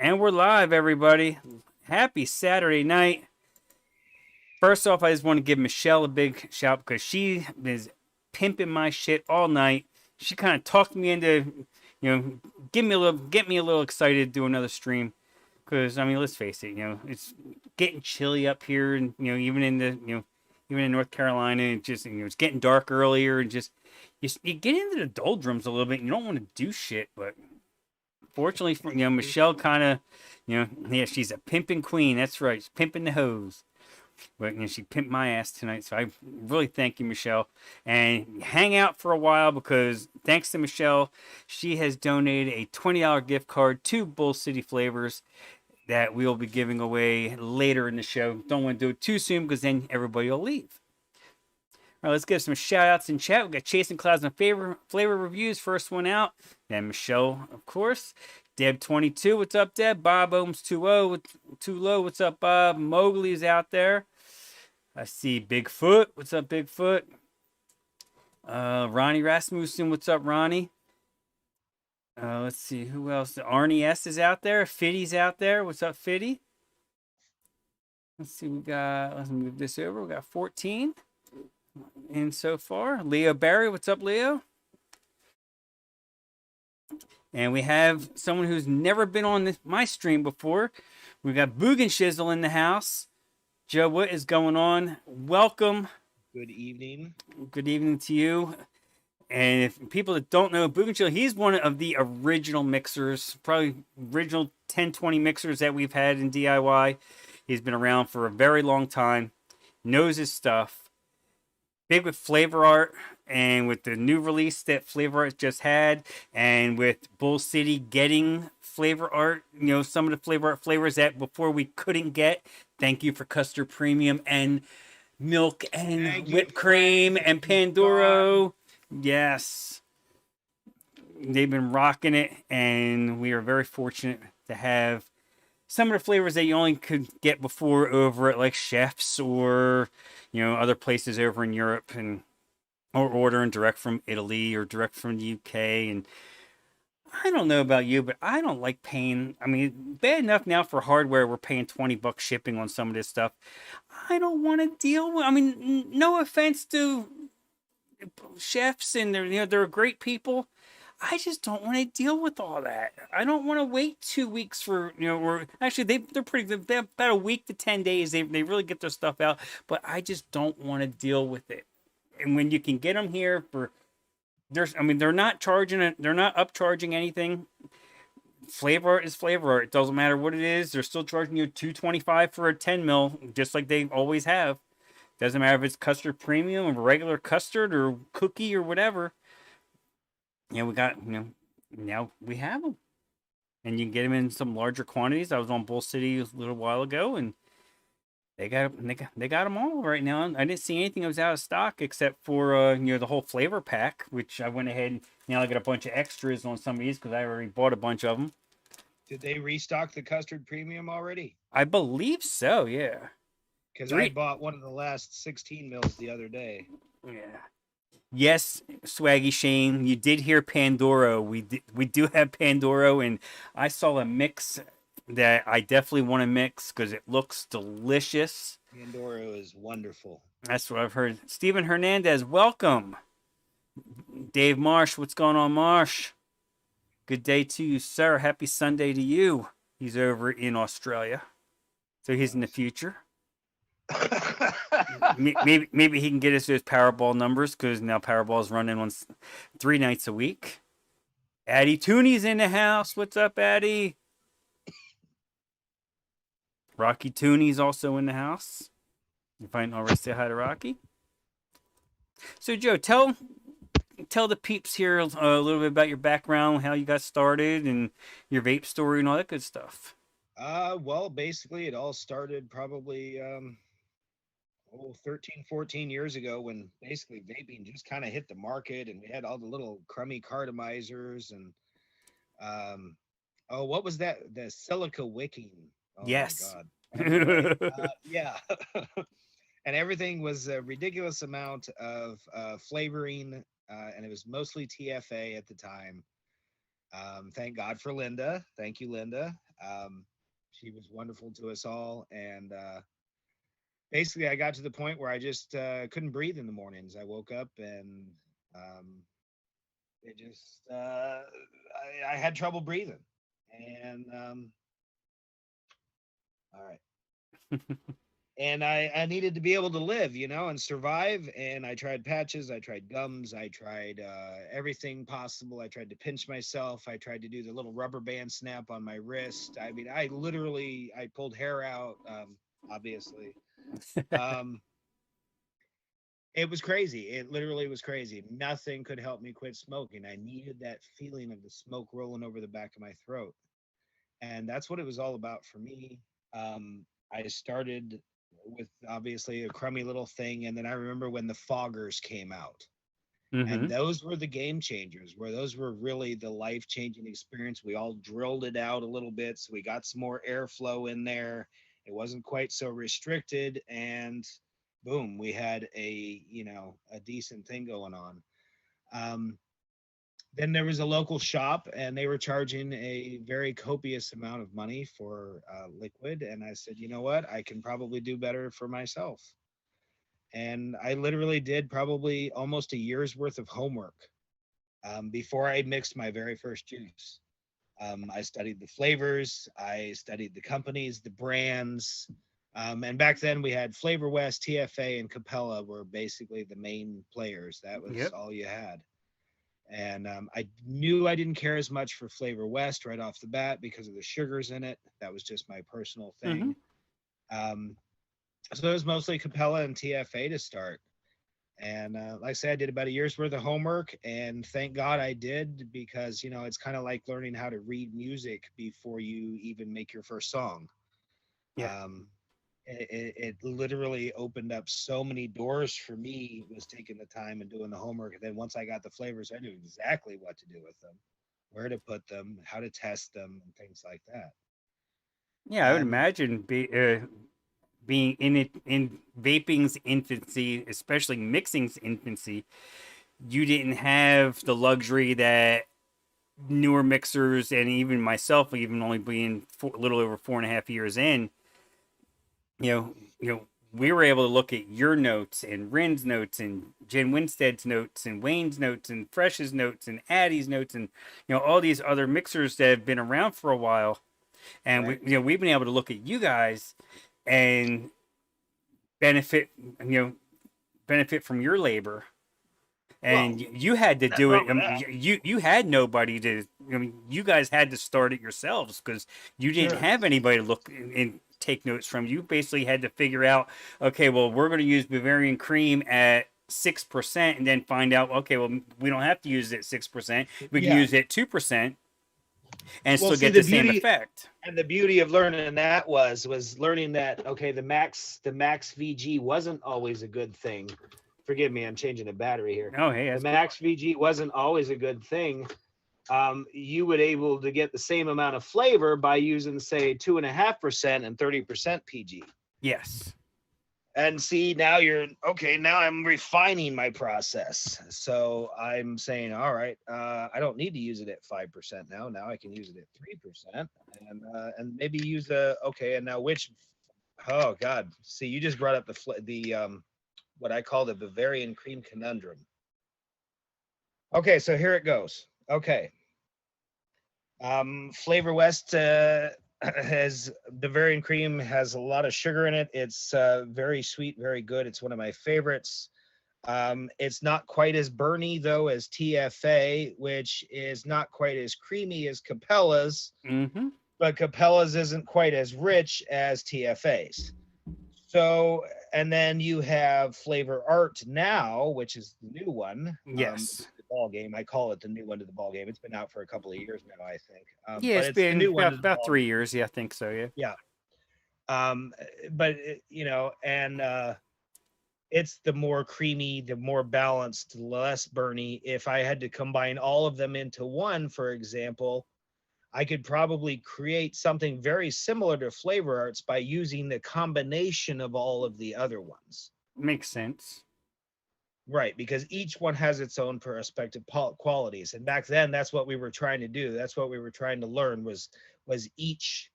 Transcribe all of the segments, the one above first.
And we're live, everybody. Happy Saturday night. First off, I just want to give Michelle a big shout because she is pimping my shit all night. She kind of talked me into, get me a little excited to do another stream. Because I mean, let's face it, it's getting chilly up here, and even in North Carolina, it's getting dark earlier, and you get into the doldrums a little bit. And you don't want to do shit, but fortunately, Michelle kind of, yeah, she's a pimping queen. That's right, she's pimping the hose. But she pimped my ass tonight, so I really thank you, Michelle. And hang out for a while because thanks to Michelle, she has donated a $20 gift card to Bull City Flavors that we will be giving away later in the show. Don't want to do it too soon because then everybody will leave. All right, let's give some shout outs in chat. We got Chasing Clouds and flavor reviews. First one out. Then Michelle, of course. Deb22, what's up, Deb? Bob Ohms 20, Too Low, what's up, Bob? Mowgli's out there. I see Bigfoot. What's up, Bigfoot? Ronnie Rasmussen, what's up, Ronnie? Let's see who else. Arnie S is out there. Fiddy's out there. What's up, Fiddy? Let's see. Let's move this over. We got 14 in so far. Leo Barry, what's up, Leo? And we have someone who's never been on my stream before. We got Boogan Shizzle in the house. Joe, what is going on? Welcome. Good evening. Good evening to you. And if people that don't know Boogan Shizzle, he's one of the original mixers, probably original 1020 mixers that we've had in DIY. He's been around for a very long time, knows his stuff. Big with flavor art, and with the new release that flavor art just had, and with Bull City getting flavor art, some of the flavor art flavors that before we couldn't get. Thank you for Custard Premium and Milk and Whipped Cream and Pandoro. Yes. They've been rocking it, and we are very fortunate to have some of the flavors that you only could get before over at like Chef's or other places over in Europe, or ordering direct from Italy or direct from the UK. And I don't know about you, but I don't like paying. I mean, bad enough now for hardware, we're paying $20 shipping on some of this stuff. I don't want to deal with. I mean, no offense to Chefs, and they're great people. I just don't want to deal with all that. I don't want to wait 2 weeks for, or actually they're pretty good. They're about a week to 10 days. They really get their stuff out, but I just don't want to deal with it. And when you can get them here they're not charging it. They're not upcharging anything. Flavor art is flavor art. It doesn't matter what it is. They're still charging you $225 for a 10 mil, just like they always have. Doesn't matter if it's custard premium or regular custard or cookie or whatever. We got, now we have them. And you can get them in some larger quantities. I was on Bull City a little while ago, and they got them all right now. I didn't see anything that was out of stock except for, the whole flavor pack, which I went ahead and now I got a bunch of extras on some of these because I already bought a bunch of them. Did they restock the custard premium already? I believe so, yeah. Because I bought one of the last 16 mils the other day. Yeah. Yes, Swaggy Shane, you did hear Pandoro. We do have Pandoro, and I saw a mix that I definitely want to mix because it looks delicious. Pandoro is wonderful. That's what I've heard. Steven Hernandez, welcome. Dave Marsh, what's going on, Marsh? Good day to you, sir. Happy Sunday to you. He's over in Australia, so he's in the future. maybe he can get us those Powerball numbers because now Powerball's running on 3 nights a week. Addie Tooney's in the house. What's up, Addie? Rocky Tooney's also in the house. If I didn't already say hi to Rocky. So Joe, tell the peeps here a little bit about your background, how you got started, and your vape story and all that good stuff. Well, basically it all started probably 13, 14 years ago when basically vaping just kind of hit the market, and we had all the little crummy cartomizers and what was that? The silica wicking. Oh yes. My God. Anyway, yeah. And everything was a ridiculous amount of flavoring, and it was mostly TFA at the time. Thank God for Linda. Thank you, Linda. She was wonderful to us all, and basically, I got to the point where I just couldn't breathe in the mornings. I woke up and um, it just I had trouble breathing, and all right. And I needed to be able to live, and survive. And I tried patches, I tried gums, I tried everything possible. I tried to pinch myself. I tried to do the little rubber band snap on my wrist. I mean, I pulled hair out, obviously. Um, it was crazy. It literally was crazy. Nothing could help me quit smoking. I needed that feeling of the smoke rolling over the back of my throat. And that's what it was all about for me. I started with obviously a crummy little thing, and then I remember when the foggers came out, and Mm-hmm. those were the game changers. Where those were really the life changing experience. We all drilled it out a little bit, so we got some more airflow in there. It wasn't quite so restricted, and boom, we had a decent thing going on. Um, then there was a local shop and they were charging a very copious amount of money for liquid, and I said, you know what, I can probably do better for myself. And I literally did probably almost a year's worth of homework before I mixed my very first juice. I studied the flavors, I studied the companies, the brands, and back then we had Flavor West, TFA, and Capella were basically the main players. That was Yep. all you had. And I knew I didn't care as much for Flavor West right off the bat because of the sugars in it. That was just my personal Mm-hmm. thing. Um, so it was mostly Capella and TFA to start. And like I said, I did about a year's worth of homework, and thank God I did, because it's kind of like learning how to read music before you even make your first song. Yeah. Um, it literally opened up so many doors for me, was taking the time and doing the homework. And then once I got the flavors, I knew exactly what to do with them, where to put them, how to test them, and things like that. Yeah, I would um imagine being in it in vaping's infancy, especially mixing's infancy, you didn't have the luxury that newer mixers and even myself, even only being a little over 4.5 years in, you know, we were able to look at your notes and Rin's notes and Jen Winstead's notes and Wayne's notes and Fresh's notes and Addie's notes and all these other mixers that have been around for a while, and we right. we've been able to look at you guys and benefit you know benefit from your labor, Well, and you had to nothing do it. wrong with that. You had nobody to. I mean, you guys had to start it yourselves because you didn't Sure. have anybody to look and take notes from. You basically had to figure out, okay, well, we're going to use Bavarian cream at 6%, and then find out, okay, well, we don't have to use it at 6%. We can Yeah. use it at 2% and Well, still see, get the same effect. the beauty of learning that was learning that, okay, the max VG wasn't always a good thing. Forgive me, I'm changing a battery here. Oh, hey, The that's cool. max VG wasn't always a good thing. You would able to get the same amount of flavor by using, say, 2.5% and 30% PG. Yes. And see, now you're okay. Now I'm refining my process. So I'm saying, all right, I don't need to use it at 5% now. Now I can use it at 3%, and maybe use a okay. And now which? Oh God! See, you just brought up the what I call the Bavarian cream conundrum. Okay, so here it goes. Okay, Flavor West has Bavarian cream, has a lot of sugar in it. It's very sweet, very good. It's one of my favorites. It's not quite as burny though as TFA, which is not quite as creamy as Capella's, Mm-hmm. but Capella's isn't quite as rich as TFA's. So, and then you have Flavor Art now, which is the new one. Yes. The ball game. I call it the new one to the ball game. It's been out for a couple of years now, I think. Yeah, But it's it's the been new one to the about ball game. 3 years. Yeah, I think so. Yeah. Yeah. But and it's the more creamy, the more balanced, the less burny. If I had to combine all of them into one, for example, I could probably create something very similar to Flavor Arts by using the combination of all of the other ones. Makes sense. Right, because each one has its own prospective qualities, and back then that's what we were trying to do. That's what we were trying to learn was each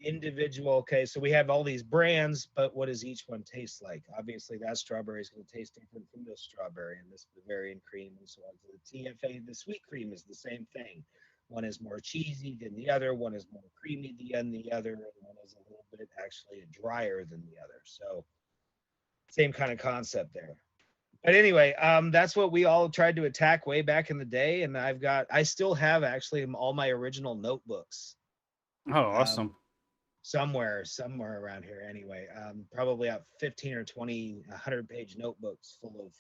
individual. Okay, so we have all these brands, but what does each one taste like? Obviously, that strawberry is going to taste different from this strawberry and this Bavarian cream and so on. So the TFA, the sweet cream, is the same thing. One is more cheesy than the other. One is more creamy than the other, and one is a little bit actually drier than the other. So same kind of concept there. But anyway, that's what we all tried to attack way back in the day, and I still have actually all my original notebooks. Oh, Um, awesome. somewhere around here anyway. Probably out 15 or 20 100-page notebooks full of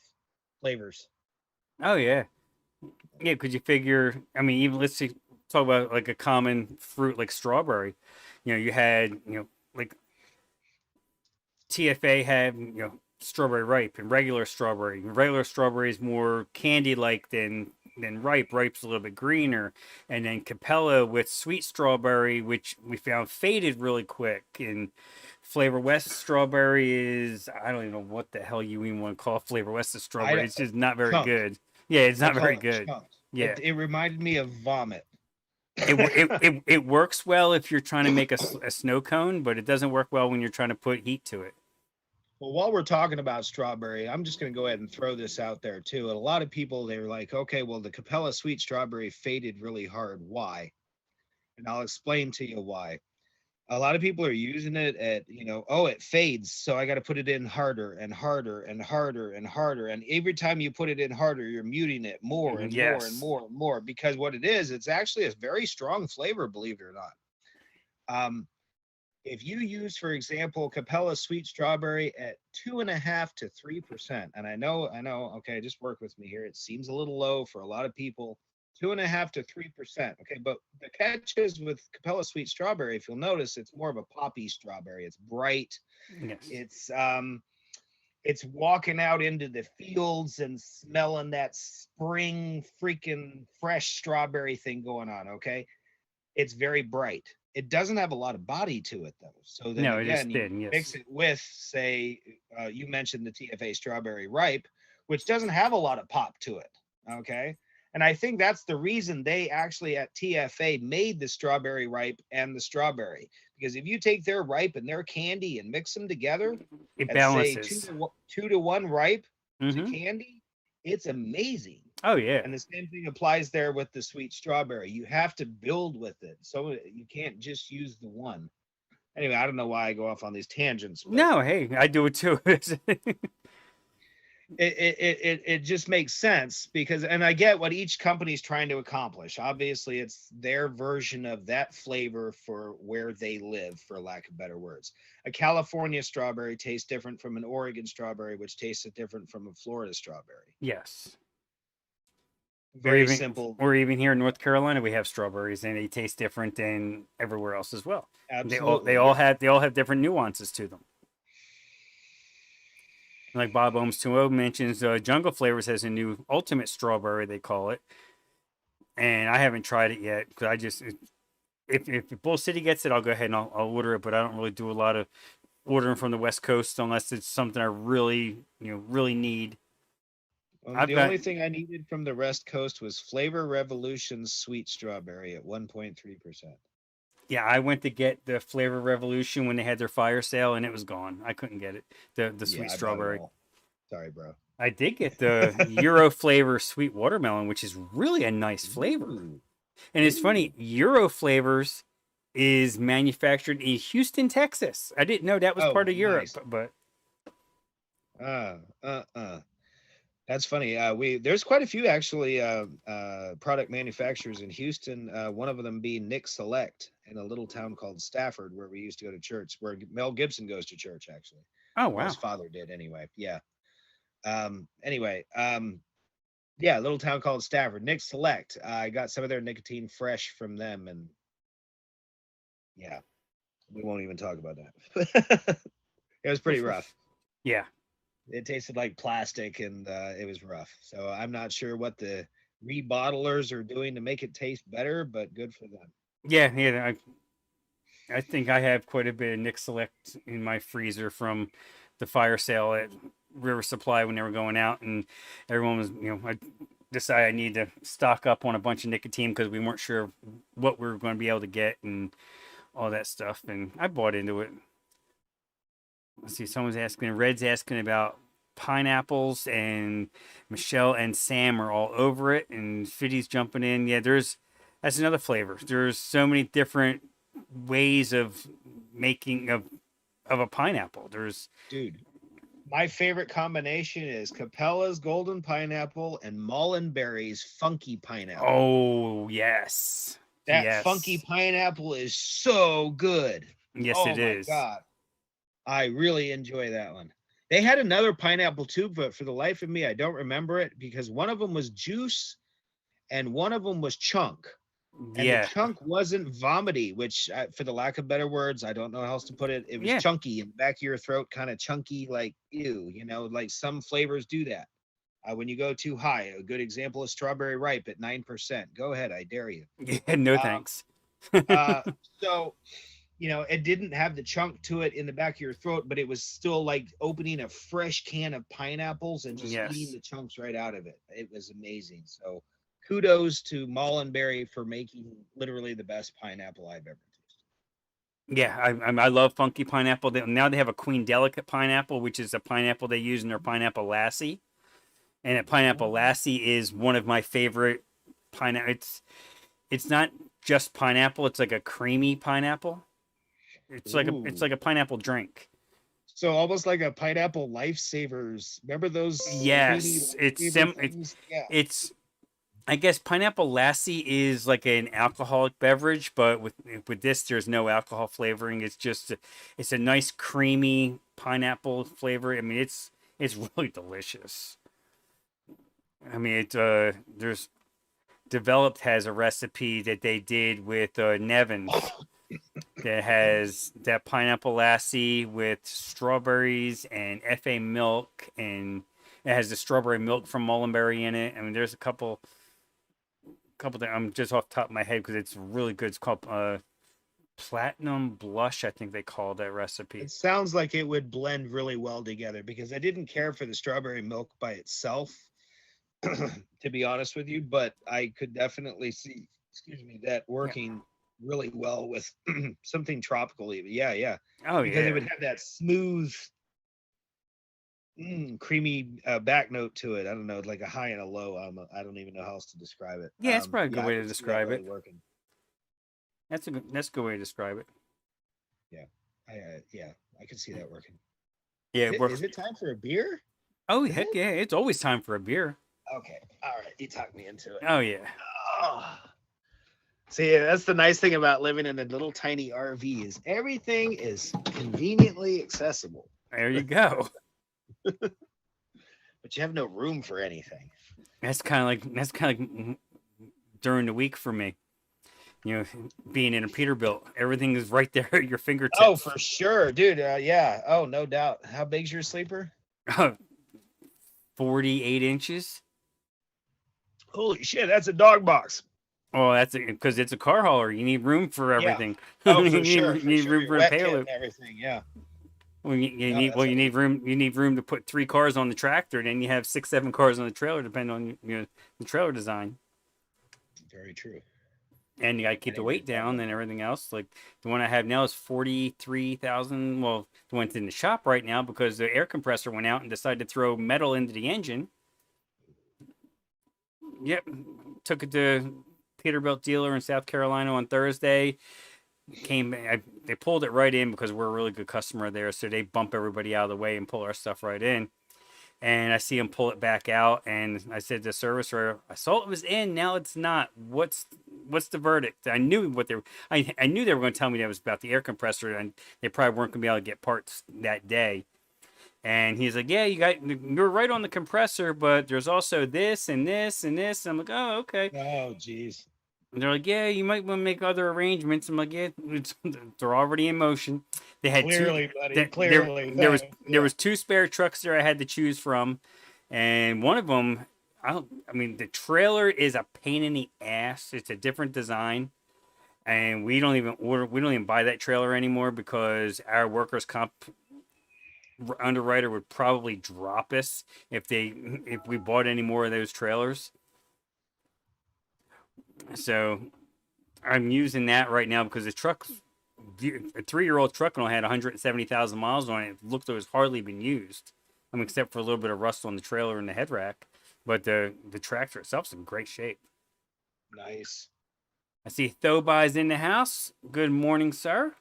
flavors. Oh yeah, yeah. Could you figure? I mean, even let's see, talk about like a common fruit like strawberry. You had like TFA had strawberry ripe and regular strawberry. Regular strawberry is more candy like than ripe. Ripe's a little bit greener, and then Capella with sweet strawberry, which we found faded really quick. And Flavor West strawberry is I don't even know what the hell you even want to call Flavor West of I strawberry. It's just not very chunked. good. Yeah, it's I not very call it good. chunked. Yeah. It reminded me of vomit. It works well if you're trying to make a snow cone, but it doesn't work well when you're trying to put heat to it. Well, while we're talking about strawberry, I'm just going to go ahead and throw this out there too. And a lot of people, they're like, okay, well, the Capella sweet strawberry faded really hard. Why? And I'll explain to you why. A lot of people are using it at, oh, it fades, so I got to put it in harder and harder and harder and harder. And every time you put it in harder, you're muting it more and more and Yes. more and more, because what it is, it's actually a very strong flavor, believe it or not. If you use, for example, Capella sweet strawberry at 2.5 to 3%, and I know, okay, just work with me here. It seems a little low for a lot of people. 2.5 to 3%. Okay, but the catch is with Capella sweet strawberry, if you'll notice, it's more of a poppy strawberry. It's bright. Yes. It's walking out into the fields and smelling that spring freaking fresh strawberry thing going on. Okay, it's very bright. It doesn't have a lot of body to it though. So then No, it is again, you thin. mix Yes. it with, say, you mentioned the TFA strawberry ripe, which doesn't have a lot of pop to it. Okay. And I think that's the reason they actually at TFA made the strawberry ripe and the strawberry. Because if you take their ripe and their candy and mix them together It at, say, balances. 2 to 1 ripe to Mm-hmm. candy, it's amazing. Oh yeah. And the same thing applies there with the sweet strawberry. You have to build with it. So you can't just use the one. Anyway, I don't know why I go off on these tangents, but No, hey, I do it too. it just makes sense because, and I get what each company's trying to accomplish. Obviously, it's their version of that flavor for where they live, for lack of better words. A California strawberry tastes different from an Oregon strawberry, which tastes different from a Florida strawberry. Yes. Or Very even simple. or even here in North Carolina, we have strawberries, and they taste different than everywhere else as well. They Absolutely, all yeah. have different nuances to them. Like Bob Ohms 2.0 mentions, Jungle Flavors has a new ultimate strawberry, they call it, and I haven't tried it yet because if Bull City gets it, I'll go ahead and I'll order it. But I don't really do a lot of ordering from the West Coast unless it's something I really really need. I've The got only thing I needed from the West Coast was Flavor Revolution's sweet strawberry at 1.3%. Yeah, I went to get the Flavor Revolution when they had their fire sale, and it was gone. I couldn't get it. The Yeah, sweet I bought it strawberry. all. Sorry, bro. I did get the Euro flavor sweet watermelon, which is really a nice flavor. Ooh, And it's ooh. funny, Euro flavors is manufactured in Houston, Texas. I didn't know that was Oh, part of Europe, nice. but Uh, uh, uh. That's funny. We There's quite a few actually product manufacturers in Houston. One of them being Nick Select in a little town called Stafford, where we used to go to church, where Mel Gibson goes to church actually. oh Well, his wow. father did anyway. Yeah. Anyway, yeah, a little town called Stafford. Nick Select. I got some of their nicotine fresh from them, and yeah, we won't even talk about that. It was pretty rough. Yeah. It tasted like plastic, and it was rough. So I'm not sure what the rebottlers are doing to make it taste better, but good for them. Yeah, yeah. I think I have quite a bit of Nick Select in my freezer from the fire sale at River Supply when they were going out, and everyone was, I decided I need to stock up on a bunch of nicotine because we weren't sure what we were going to be able to get and all that stuff, and I bought into it. Let's see, someone's asking, Red's asking about pineapples, and Michelle and Sam are all over it, and Fiddy's jumping in. Yeah, that's another flavor. There's so many different ways of making of a pineapple. There's Dude, my favorite combination is Capella's golden pineapple and Mullenberry's funky pineapple. Oh yes, That funky yes, pineapple is so good. yes, Oh it my is. God. I really enjoy that one. They had another pineapple too, but for the life of me, I don't remember it because one of them was juice and one of them was chunk. And the Yeah, chunk wasn't vomity, which, for the lack of better words, I don't know how else to put it. It was yeah, chunky in the back of your throat, kind of chunky, like ew, like some flavors do that. When you go too high, a good example is strawberry ripe at 9%. Go ahead, I dare you. yeah. No Um, thanks. so it didn't have the chunk to it in the back of your throat, but it was still like opening a fresh can of pineapples and just eating Yes. the chunks right out of it. It was amazing. So kudos to Mullenberry for making literally the best pineapple I've ever tasted. Yeah, I love funky pineapple. Now they have a Queen Delicate pineapple, which is a pineapple they use in their pineapple lassi. And a pineapple Oh, lassi is one of my favorite pineapple. It's not just pineapple. It's like a creamy pineapple. It's ooh. like a pineapple drink. So almost like a pineapple lifesavers. Remember those creamy Yes, lifesaver things? Yeah. it's I guess pineapple lassi is like an alcoholic beverage, but with this, there's no alcohol flavoring. It's a nice creamy pineapple flavor. I mean, it's really delicious. I mean, there's Developed has a recipe that they did with Nevins that has that pineapple lassi with strawberries and FA milk, and it has the strawberry milk from Mullenberry in it. I mean, there's a couple that I'm just off the top of my head because it's really good. It's called Platinum Blush, I think they call that recipe. It sounds like it would blend really well together because I didn't care for the strawberry milk by itself, to be honest with you, but I could definitely see, excuse me, that Yeah. working really well with something tropical even. Yeah, yeah. Oh Because it yeah. would have that smooth, creamy back note to it. I don't know, like a high and a low. I don't even know how else to describe it. Yeah, it's probably a good Yeah, I way to could see that describe really it. working. That's a good way to describe it. Yeah, yeah, I could see that working. Yeah, it Is works. it time for a beer? Oh Is heck it? yeah! It's always time for a beer. Okay. All right. You talked me into it. Oh yeah. Oh. See, that's the nice thing about living in a little tiny RV is everything is conveniently accessible, There you go. but you have no room for anything. That's kind of like during the week for me. Being in a Peterbilt, everything is right there at your Oh, fingertips. for sure, dude. Yeah. Oh, no doubt. How big's your sleeper? 48 inches. Holy shit, that's a dog box. Oh, that's because it's a car hauler. You need room for Yeah. everything. Oh, you for need sure, you for need sure. room Your for a wet kit payload. and everything. Yeah. You No, need that's you need room. You need room to put 3 cars on the tractor. Then you have 6, 7 cars on the trailer, depending on the trailer design. very true. And you got to I keep the didn't weight think about down that. and everything else. Like the one I have now is 43,000. Well, the one's in the shop right now because the air compressor went out and decided to throw metal into the engine. Yep, took it to Peterbilt dealer in South Carolina on Thursday. They pulled it right in because we're a really good customer there, so they bump everybody out of the way and pull our stuff right in. And I see them pull it back out, and I said to the servicer, "I saw it was in, now it's not. What's the verdict?" I knew what they were. I knew they were going to tell me that it was about the air compressor, and they probably weren't going to be able to get parts that day. And he's like, "Yeah, you're right on the compressor, but there's also this and this and this." And I'm like, "Oh, okay." Oh, geez. And they're like, "Yeah, you might want to make other arrangements." I'm like, "Yeah, they're already in motion." They had two. Clearly, buddy. Clearly. There Yeah. was two spare trucks there I had to choose from, and one of them, I mean, the trailer is a pain in the ass. It's a different design, and we don't even buy that trailer anymore because our workers' comp underwriter would probably drop us if we bought any more of those trailers. So I'm using that right now because the truck, a 3-year-old truck, only had 170,000 miles on it. It looked like it was hardly been used. I mean, except for a little bit of rust on the trailer and the head rack. But the tractor itself's in great shape. Nice. I see Thobi's in the house. Good morning, sir.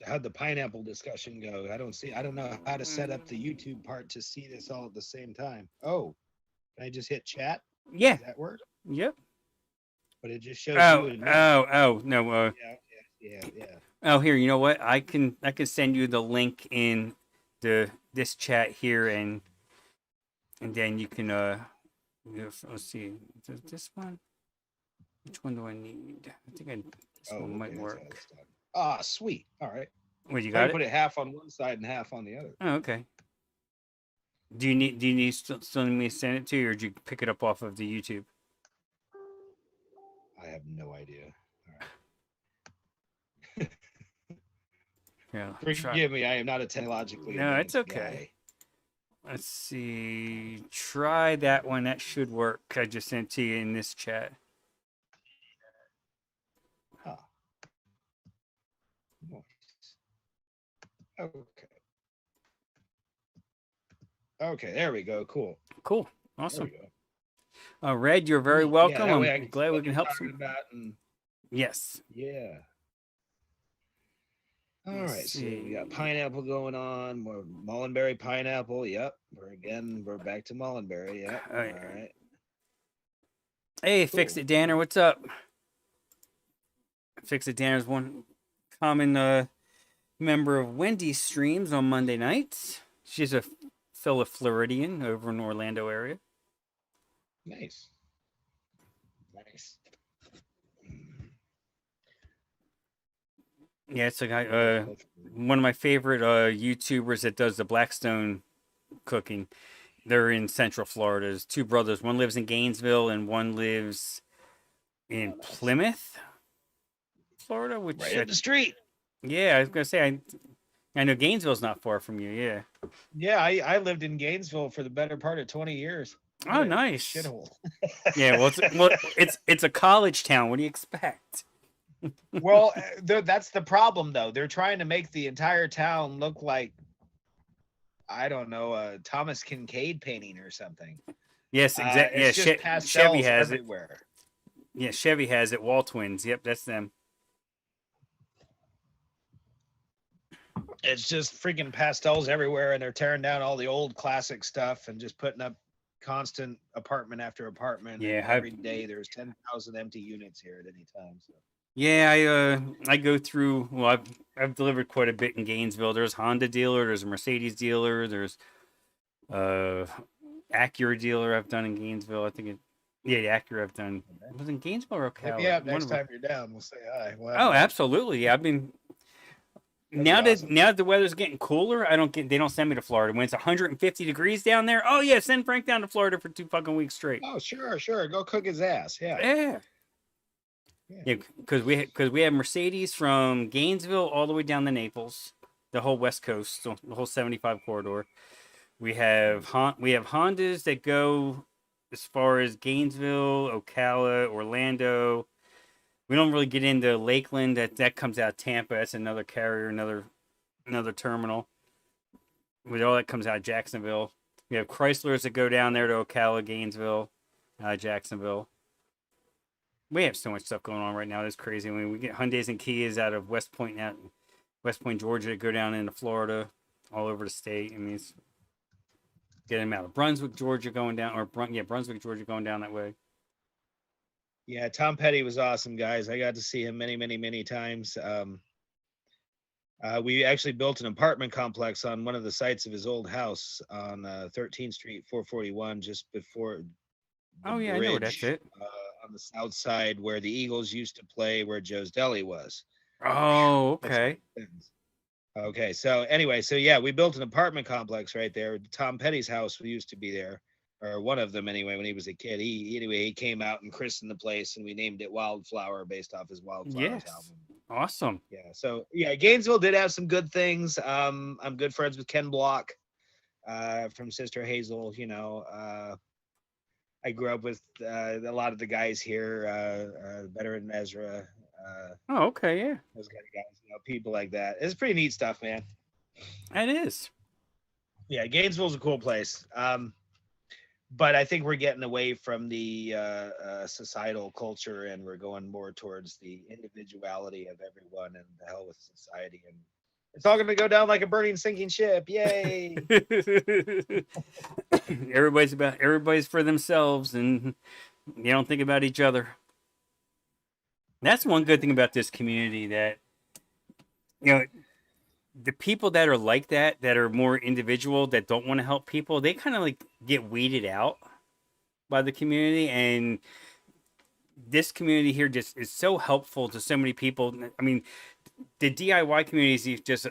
How'd the pineapple discussion go? I don't know how to set up the YouTube part to see this all at the same time. Oh, can I just hit chat? Yeah. Does that work? Yep. But it just shows you and me. No. Yeah. Oh, here. You know what? I can send you the link in this chat here, and then you can let's see. This one. Which one do I need? I think this one might work. Ah, sweet. All right. Well, you got it. Put it half on one side and half on the other. Oh, okay. Do you need still need me to send it to you, or did you pick it up off of the YouTube? I have no idea. Yeah. Forgive me, I am not a technologically. No, it's okay. Guy. Let's see. Try that one. That should work. I just sent to you in this chat. Huh. Nice. Okay. Okay, there we go. Cool. Cool. Awesome. Red, you're very welcome. Yeah, I'm glad we can help you. Yes. Yeah. All right, so we got pineapple going on, more Mullenberry pineapple. Yep, we're back to Mullenberry. Yep. All right. Hey, cool. Fix It Danner, what's up? Fix It Danner's one common member of Wendy's streams on Monday nights. She's a fellow Floridian over in Orlando area. Nice. Nice. Yeah, it's a guy. One of my favorite YouTubers that does the Blackstone cooking. They're in Central Florida. There's two brothers. One lives in Gainesville and one lives in Plymouth, Florida. Which right up the street. Yeah, I was gonna say I know Gainesville's not far from you. Yeah. Yeah, I lived in Gainesville for the better part of 20 years. Oh, nice. Shithole. Yeah, it's a college town. What do you expect? Well, that's the problem, though. They're trying to make the entire town look like, I don't know, a Thomas Kincaid painting or something. Yes, exactly. Yeah, Chevy has everywhere. Yeah, Chevy has it. Wall Twins. Yep, that's them. It's just freaking pastels everywhere, and they're tearing down all the old classic stuff and just putting up constant apartment after apartment. Yeah, every day there's 10,000 empty units here at any time. So. Yeah, I go through. Well, I've delivered quite a bit in Gainesville. There's Honda dealer, there's a Mercedes dealer, there's Acura dealer I've done in Gainesville. I think Acura I've done. Okay. Was it in Gainesville or Ocala? Yeah, next time you're down, we'll say hi. Absolutely. Yeah, I've been. Now that the weather's getting cooler, they don't send me to Florida when it's 150 degrees down there. Oh yeah, send Frank down to Florida for 2 fucking weeks straight. Oh sure, go cook his ass. Yeah, because we have Mercedes from Gainesville all the way down to Naples, the whole West Coast, so the whole 75 corridor. We have Hondas that go as far as Gainesville, Ocala, Orlando. We don't really get into Lakeland. That comes out of Tampa. That's another carrier, another terminal. With all that comes out of Jacksonville. We have Chryslers that go down there to Ocala, Gainesville, Jacksonville. We have so much stuff going on right now. It's crazy. I mean, we get Hyundais and Kias out of West Point, Georgia, that go down into Florida, all over the state. I mean, get them out of Brunswick, Georgia, going down, Brunswick, Georgia, going down that way. Yeah, Tom Petty was awesome, guys. I got to see him many, many, many times. We actually built an apartment complex on one of the sites of his old house on 13th Street, 441, just before the bridge, I know that's it. On the south side where the Eagles used to play, where Joe's Deli was. Oh, okay. Okay, so anyway, we built an apartment complex right there. Tom Petty's house used to be there. Or one of them anyway, when he was a kid. He came out and christened the place, and we named it Wildflower based off his Wildflowers album. Awesome. Yeah. So yeah, Gainesville did have some good things. I'm good friends with Ken Block, from Sister Hazel. I grew up with a lot of the guys here, Veteran Ezra, Oh, okay, yeah, those kind of guys, people like that. It's pretty neat stuff, man. it is. Yeah, Gainesville's a cool place. But I think we're getting away from the societal culture, and we're going more towards the individuality of everyone, and the hell with society. And it's all going to go down like a burning, sinking ship. Yay! Everybody's for themselves, and they don't think about each other. That's one good thing about this community, that you know the people that are like that are more individual, that don't want to help people, they kind of like get weeded out by the community. And this community here just is so helpful to so many people. I mean, the DIY community is just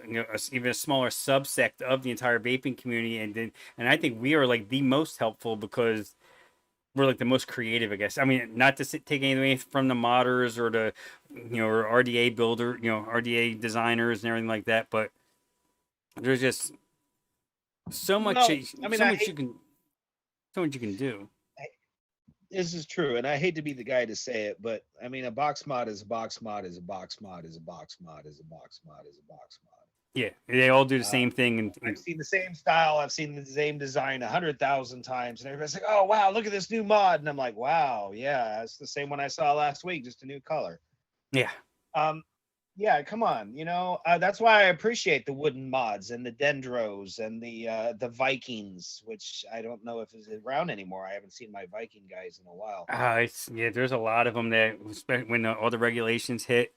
even a smaller subsect of the entire vaping community, and I think we are like the most helpful because we're like the most creative, I guess. I mean, not to take anything from the modders or the or RDA builder, RDA designers and everything like that, but there's just so much, Well, I mean, so much you can, so much you can do. this is true, and I hate to be the guy to say it, but I mean, a box mod is a box mod is a box mod is a box mod is a box mod is a box mod. Yeah, they all do the Um, same thing, I've seen the same style, I've seen the same design 100,000 times, and everybody's like, "Oh wow, look at this new mod," and I'm like, "Wow, yeah, it's the same one I saw last week, just a new color." yeah. Um, yeah, come on, that's why I appreciate the wooden mods and the Dendros and the Vikings, which I don't know if is around anymore. I haven't seen my Viking guys in a while. There's a lot of them that, when all the regulations hit,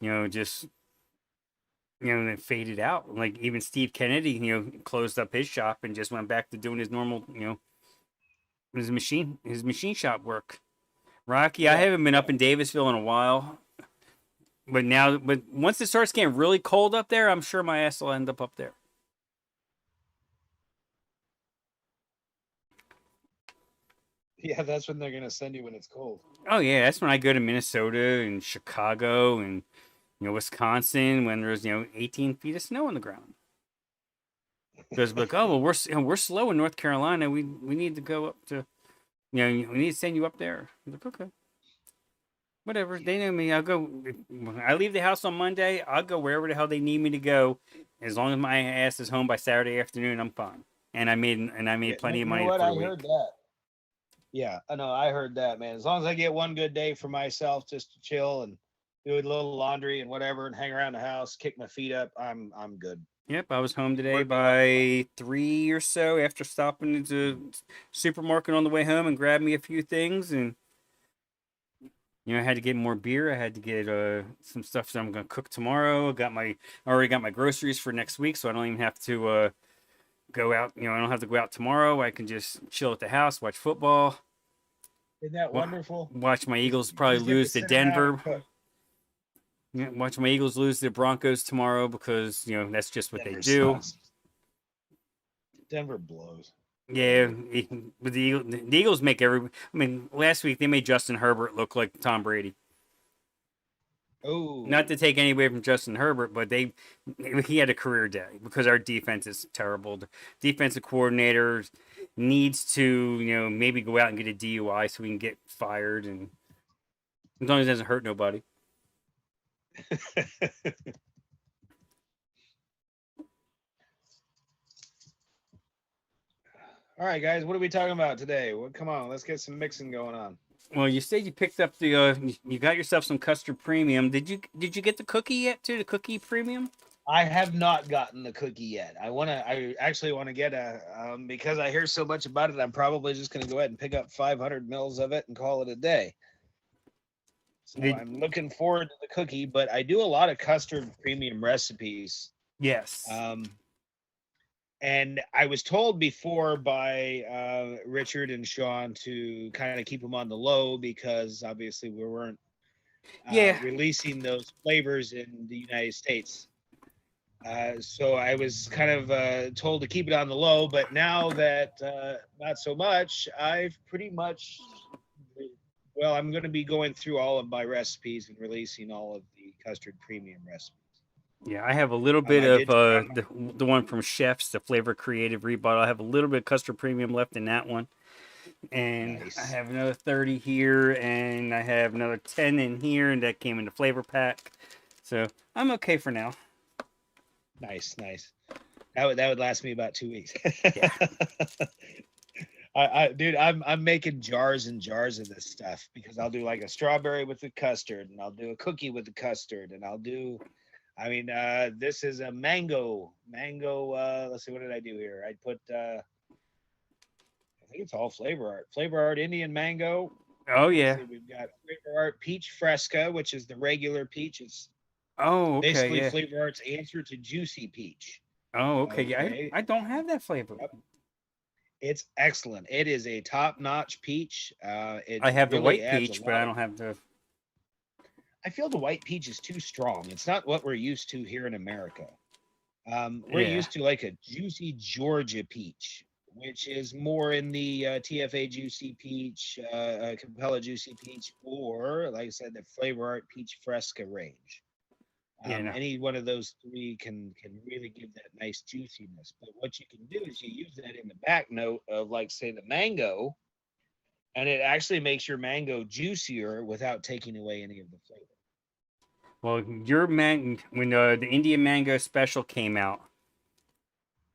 just they faded out. Like even Steve Kennedy, closed up his shop and just went back to doing his normal, his machine shop work. Rocky, I Yeah, haven't been yeah, up in Davisville in a while, but once it starts getting really cold up there, I'm sure my ass will end up there. yeah. That's when they're gonna send you when it's cold. Oh yeah, that's when I go to Minnesota and Chicago and Wisconsin when there's 18 feet of snow on the ground. Because like, oh well, we're slow in North Carolina. We need to go up to we need to send you up there. I'm like, okay, whatever. They know me. I'll go. When I leave the house on Monday, I'll go wherever the hell they need me to go. As long as my ass is home by Saturday afternoon, I'm fine. And I made Yeah, plenty of you know money what? for I the heard week. that. Yeah, I know. I heard that, man. As long as I get one good day for myself, just to chill and do a little laundry and whatever, and hang around the house, kick my feet up, I'm good. Yep, I was home today Work me all day long. by 3 or so after stopping into supermarket on the way home and grabbed me a few things. And I had to get more beer. I had to get some stuff that I'm gonna cook tomorrow. I already got my groceries for next week, so I don't even have to go out. I don't have to go out tomorrow. I can just chill at the house, watch football, Isn't that wonderful? watch my Just Eagles you probably just get to lose to sit around and Denver. cook. Yeah, watch my Eagles lose to the Broncos tomorrow because that's just what they Denver do. sucks. Denver blows. Yeah, but the Eagles make every. I mean, last week they made Justin Herbert look like Tom Brady. Not Oh, to take any away from Justin Herbert, but he had a career day because our defense is terrible. The defensive coordinator needs to maybe go out and get a DUI so we can get fired, and as long as it doesn't hurt nobody. all right, guys. What are we talking about today? Well, come on, let's get some mixing going on. Well, you said you picked up you got yourself some custard premium. Did you get the cookie yet too? The cookie premium? I have not gotten the cookie yet. I actually want to get because I hear so much about it. I'm probably just going to go ahead and pick up 500 mils of it and call it a day. So Did I'm looking forward to the cookie, but I do a lot of custard premium recipes. Yes. And I was told before by Richard and Sean to kind of keep them on the low because obviously we weren't Yeah. releasing those flavors in the United States. So I was kind of told to keep it on the low, but now that not so much, I've pretty much, well, I'm going to be going through all of my recipes and releasing all of the custard premium recipes. Yeah, I have a little bit I of did try. the one from Chef's, the Flavor Creative Rebottle. I have a little bit of custard premium left in that one, and I Nice, have another 30 here, and I have another 10 in here, and that came in the flavor pack. So I'm okay for now. nice. That would last me about 2 weeks. Yeah. Dude, I'm making jars and jars of this stuff because I'll do like a strawberry with the custard, and I'll do a cookie with the custard, and I'll do. I mean, this is a mango. Let's see, what did I do here? I put. I think it's all flavor art. Flavor art Indian mango. Oh Let's yeah. see, we've got flavor art peach fresca, which is the regular peach. It's Oh okay. basically Yeah. flavor art's answer to juicy peach. Oh okay. Yeah. Okay. I don't have that flavor. Yep. It's excellent. It is a top-notch peach. It I have the really white adds a peach, but lot I of. don't have the. I feel the white peach is too strong. It's not what we're used to here in America. We're Yeah. used to like a juicy Georgia peach, which is more in the TFA juicy peach, Capella juicy peach, or like I said, the flavor art peach fresca range. Yeah. No. Any one of those three can really give that nice juiciness. But what you can do is you use that in the back note of like say the mango, and it actually makes your mango juicier without taking away any of the flavor. Well, when the Indian mango special came out,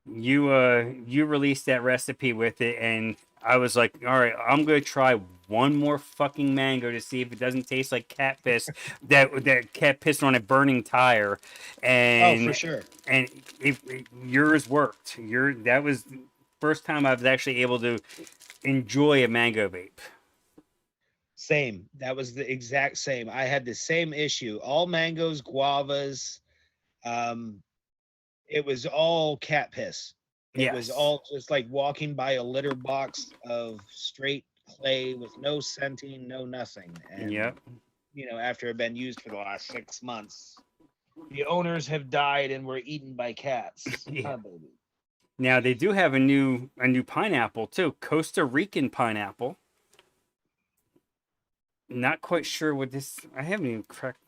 you released that recipe with it, and I was like, all right, I'm gonna try one more fucking mango to see if it doesn't taste like cat piss, that cat pissed on a burning tire, Oh, for and sure. yours worked. That was the first time I was actually able to enjoy a mango vape. Same. That was the exact same. I had the same issue. All mangoes, guavas. Um, it was all cat piss. It was Yes. all just like walking by a litter box of straight clay with no scenting, no nothing. And Yep. after it had been used for the last 6 months, the owners have died and were eaten by cats. Yeah. Huh, baby. Now they do have a new pineapple too, Costa Rican pineapple. Not quite sure what this. I haven't even cracked.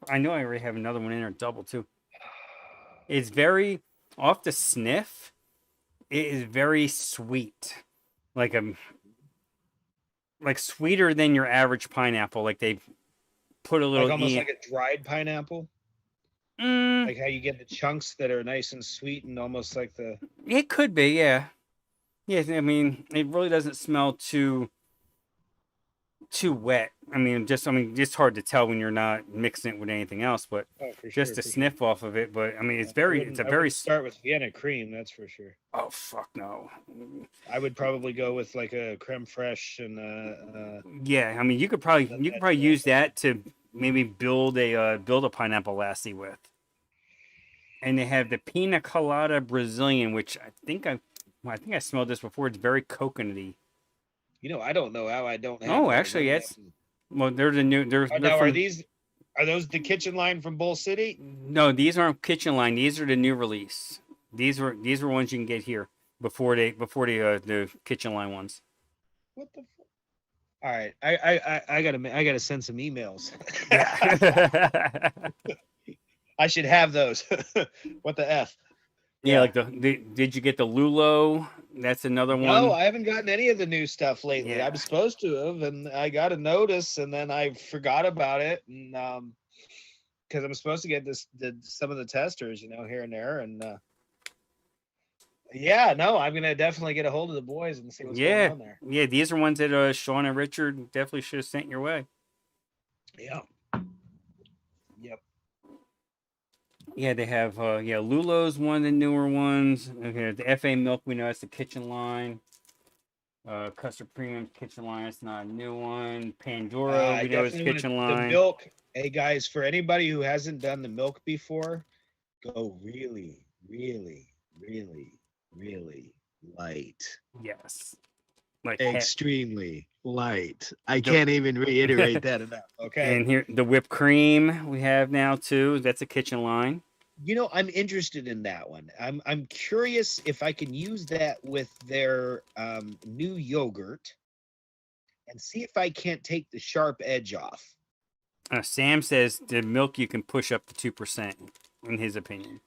I know I already have another one in there, double too. It's very off the sniff. It is very sweet, like like sweeter than your average pineapple. Like they put a Like little almost e. like a dried pineapple. Mm, Like how you get the chunks that are nice and sweet and almost like the. it could be, yeah. Yeah, I mean, it really doesn't smell too wet. I mean, just hard to tell when you're not mixing it with anything else, but Oh, for just sure, to for sure. sniff off of it. But I mean, Yeah, it's a I very. wouldn't start with Vienna cream, that's for sure. Oh fuck no. I would probably go with like a creme fraiche and Yeah, I mean, you could that use that to maybe build a pineapple lassi with. And they have the pina colada Brazilian, which I think I smelled this before. It's very coconutty. I don't know how I don't have Oh, those. actually, I'm gonna have it's to. well, they're the new. They're Now, from. are those the kitchen line from Bull City? No, these aren't kitchen line. These are the new release. These were ones you can get here the kitchen line ones. What the? All right, I gotta send some emails. Yeah. I should have those. What the f? Yeah, like did you get the Lulo? That's another No, one. I haven't gotten any of the new stuff lately. Yeah. I'm supposed to have, and I got a notice, and then I forgot about it, and because I'm supposed to get some of the testers, here and there, and yeah, no, I'm gonna definitely get a hold of the boys and see what's going on there. Yeah, these are ones that Sean and Richard definitely should have sent your way. Yeah. Yep. Yeah, they have Lulo's one of the newer ones. Okay, the FA milk we know it's the kitchen line. Custard Premium kitchen line, it's not a new one. Pandora, I we know it's definitely want kitchen the line. milk. Hey guys, for anybody who hasn't done the milk before, go really, really, really, really light. Yes. Like Extremely light. I can't even reiterate that enough. Okay. And here the whipped cream we have now too. That's a kitchen line. I'm interested in that one. I'm curious if I can use that with their new yogurt and see if I can't take the sharp edge off. Sam says the milk you can push up to 2%, in his opinion.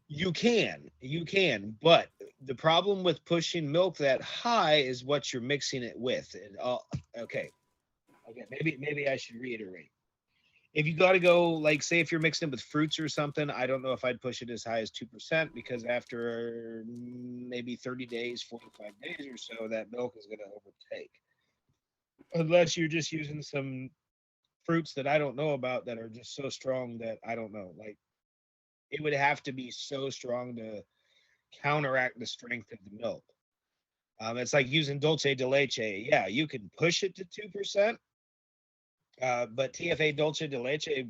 You can, but the problem with pushing milk that high is what you're mixing it with. Okay, okay, maybe I should reiterate. If you got to go, like, say, if you're mixing it with fruits or something, I don't know if I'd push it as high as 2% because after maybe 30 days, 45 days or so, that milk is going to overtake. Unless you're just using some fruits that I don't know about that are just so strong that I don't know. Like, it would have to be so strong to counteract the strength of the milk. It's like using dulce de leche. Yeah, you can push it to 2%, but TFA dulce de leche,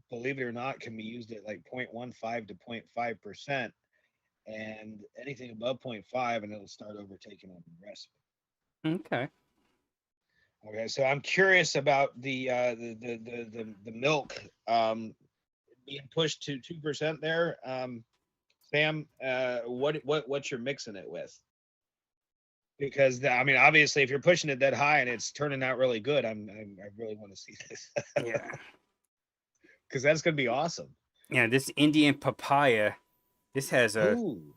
believe it or not, can be used at like 0.15 to 0.5%, and anything above 0.5, and it'll start overtaking on the recipe. Okay. Okay, so I'm curious about the milk being pushed to 2% there. Sam, what you're mixing it with? Because I mean, obviously, if you're pushing it that high and it's turning out really good, I really want to see this. Yeah. Because that's gonna be awesome. Yeah, this Indian papaya, this has a Ooh,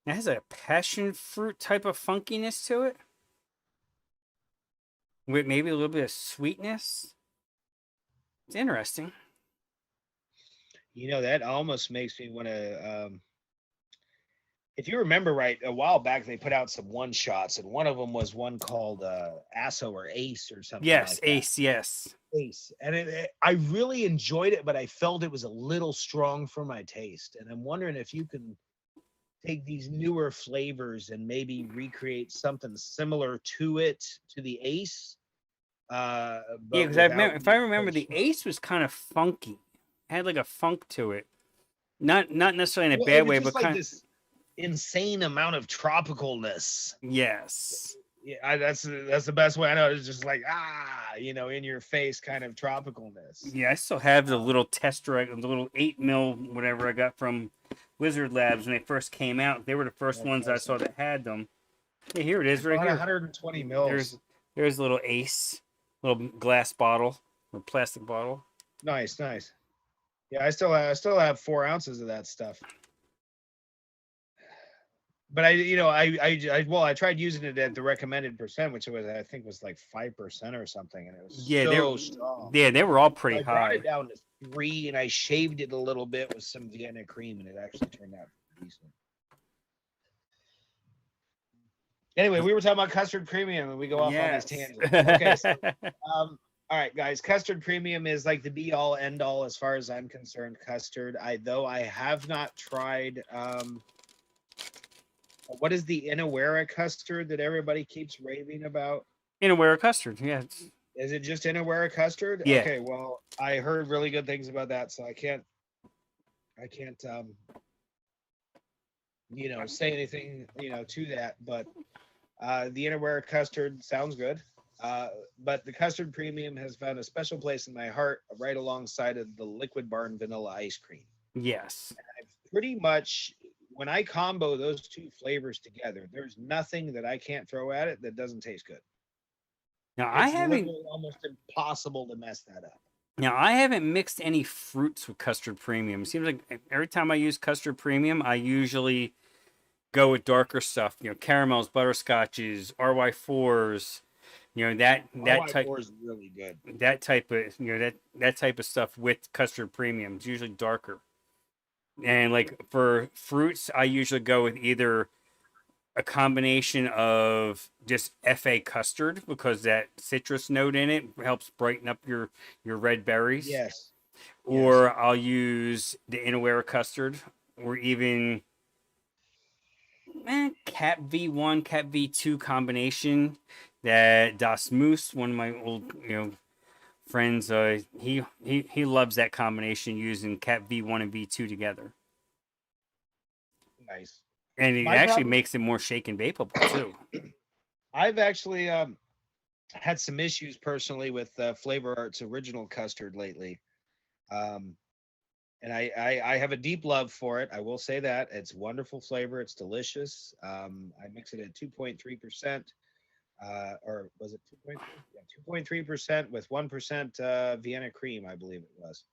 it has a passion fruit type of funkiness to it, with maybe a little bit of sweetness. It's interesting. you know, that almost makes me want to. If you remember right, a while back they put out some one shots, and one of them was one called Asso or Ace or something Yes, like that. Ace, yes. Ace, and I really enjoyed it, but I felt it was a little strong for my taste. And I'm wondering if you can take these newer flavors and maybe recreate something similar to it, to the Ace, Yeah, but because I without remember, if I being remember, so the strong. Ace was kind of funky. It had like a funk to it. Not necessarily in a Well, it bad was way, just but like kind of, this insane amount of tropicalness. yes. Yeah, that's the best way I know. It's just like in your face kind of tropicalness. Yeah, I still have the Um, little tester, the little 8 mil whatever I got from Wizard Labs when they first came out. They were the first that's ones I saw awesome. that had them. Hey, here it I is, right bought here. 120 There's mils. there's a little Ace, little glass bottle or plastic bottle. Nice, nice. Yeah, I still have 4 ounces of that stuff. But I tried using it at the recommended percent, which was I think was like 5% or something, and it was Yeah, so strong. they were all So pretty I brought high. it down to 3, and I shaved it a little bit with some Vienna cream, and it actually turned out decent. Anyway, we were talking about custard premium, and we go off on these Yes. tangents. Okay, so all right, guys, custard premium is like the be all end all as far as I'm concerned. Custard, I have not tried. What is the Inawera custard that everybody keeps raving about? In a Ware custard, yeah. Is it just Inawera custard? Yeah. Okay, well, I heard really good things about that, so I can't say anything to that, but the Innerware custard sounds good. But the custard premium has found a special place in my heart right alongside of the Liquid Barn vanilla ice cream. Yes. I've pretty much, when I combo those two flavors together, there's nothing that I can't throw at it that doesn't taste good. Now I It's haven't literally almost impossible to mess that up. now I haven't mixed any fruits with custard premium. It seems like every time I use custard premium, I usually go with darker stuff. Caramels, butterscotches, RY4s. That type RY4 is really good. that type of stuff with custard premium. It's usually darker. And like for fruits, I usually go with either a combination of just FA custard because that citrus note in it helps brighten up your red berries, Yes, yes. or I'll use the Inawera custard, or even Cat V1, Cat V2 combination that Das Moose, one of my old friends, he loves that combination using Cat V1 and V2 together, Nice. and it My actually problem, makes it more shake and bakeable too. I've actually had some issues personally with Flavor Arts original custard lately. Um, and I have a deep love for it. I will say that it's wonderful flavor. It's delicious. I mix it at 2.3%. or was it 2.3? Yeah, 2.3% with 1% Vienna cream, I believe it was.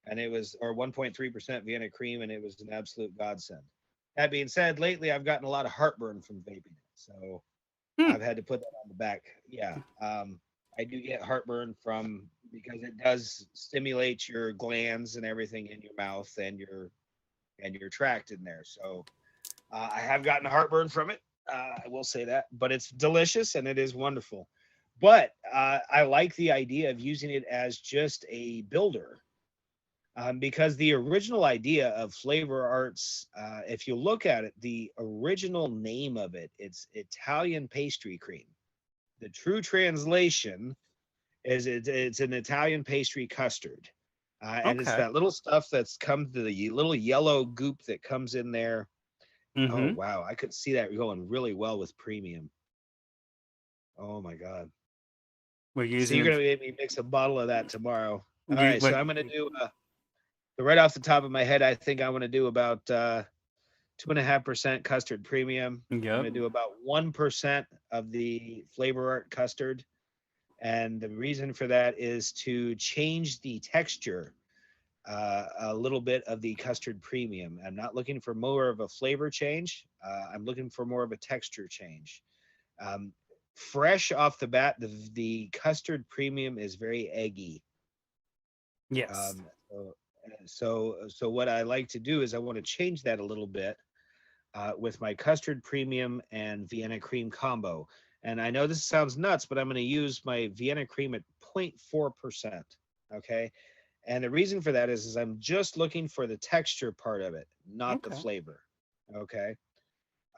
And it was, or 1.3% Vienna cream, and it was an absolute godsend. That being said, lately I've gotten a lot of heartburn from vaping it. So Hmm. I've had to put that on the back. Yeah. I do get heartburn from because it does stimulate your glands and everything in your mouth and your tract in there. So I have gotten heartburn from it. I will say that, but it's delicious and it is wonderful. But I like the idea of using it as just a builder because the original idea of flavor arts, if you look at it, the original name of it, it's Italian pastry cream. The true translation is it's an Italian pastry custard. And it's Okay. that little stuff that's come to the little yellow goop that comes in there. Oh Mm-hmm. wow, I could see that going really well with premium. Oh my god. We're So using you're it. gonna make me mix a bottle of that tomorrow. All You right, so what? I'm gonna do so right off the top of my head, I think I'm gonna do about 2.5% custard premium. I'm Yep. gonna do about 1% of the flavor art custard. And the reason for that is to change the texture a little bit of the custard premium. I'm not looking for more of a flavor change. I'm looking for more of a texture change. Um, Fresh off the bat, the custard premium is very eggy. Yes. So what I like to do is I want to change that a little bit with my custard premium and Vienna cream combo. And I know this sounds nuts, but I'm going to use my Vienna cream at 0.4%. Okay. And the reason for that is I'm just looking for the texture part of it, not the Okay. flavor. Okay.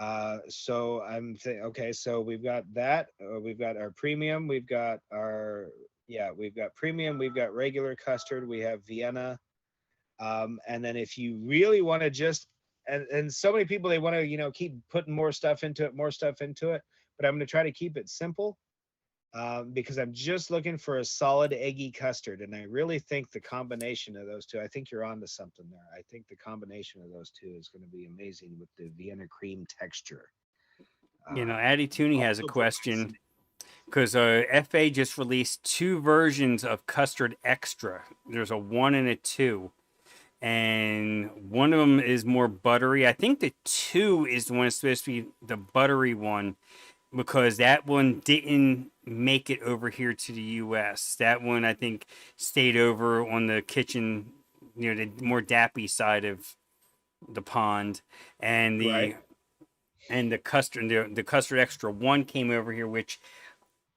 Okay. So we've got that. We've got our premium. We've got our, yeah, we've got premium. We've got regular custard. We have Vienna. And then if you really want to just, and so many people, they want to, keep putting more stuff into it, more stuff into it. But I'm going to try to keep it simple because I'm just looking for a solid eggy custard. And I really think the combination of those two, I think you're onto something there. I think the combination of those two is going to be amazing with the Vienna cream texture. Addie Tooney has a Also provides question some, because FA just released two versions of custard extra. There's a 1 and a 2, and one of them is more buttery. I think the 2 is the one that's supposed to be the buttery one because that one didn't make it over here to the U.S. That one I think stayed over on the kitchen, the more dappy side of the pond, and right. the custard extra one came over here, which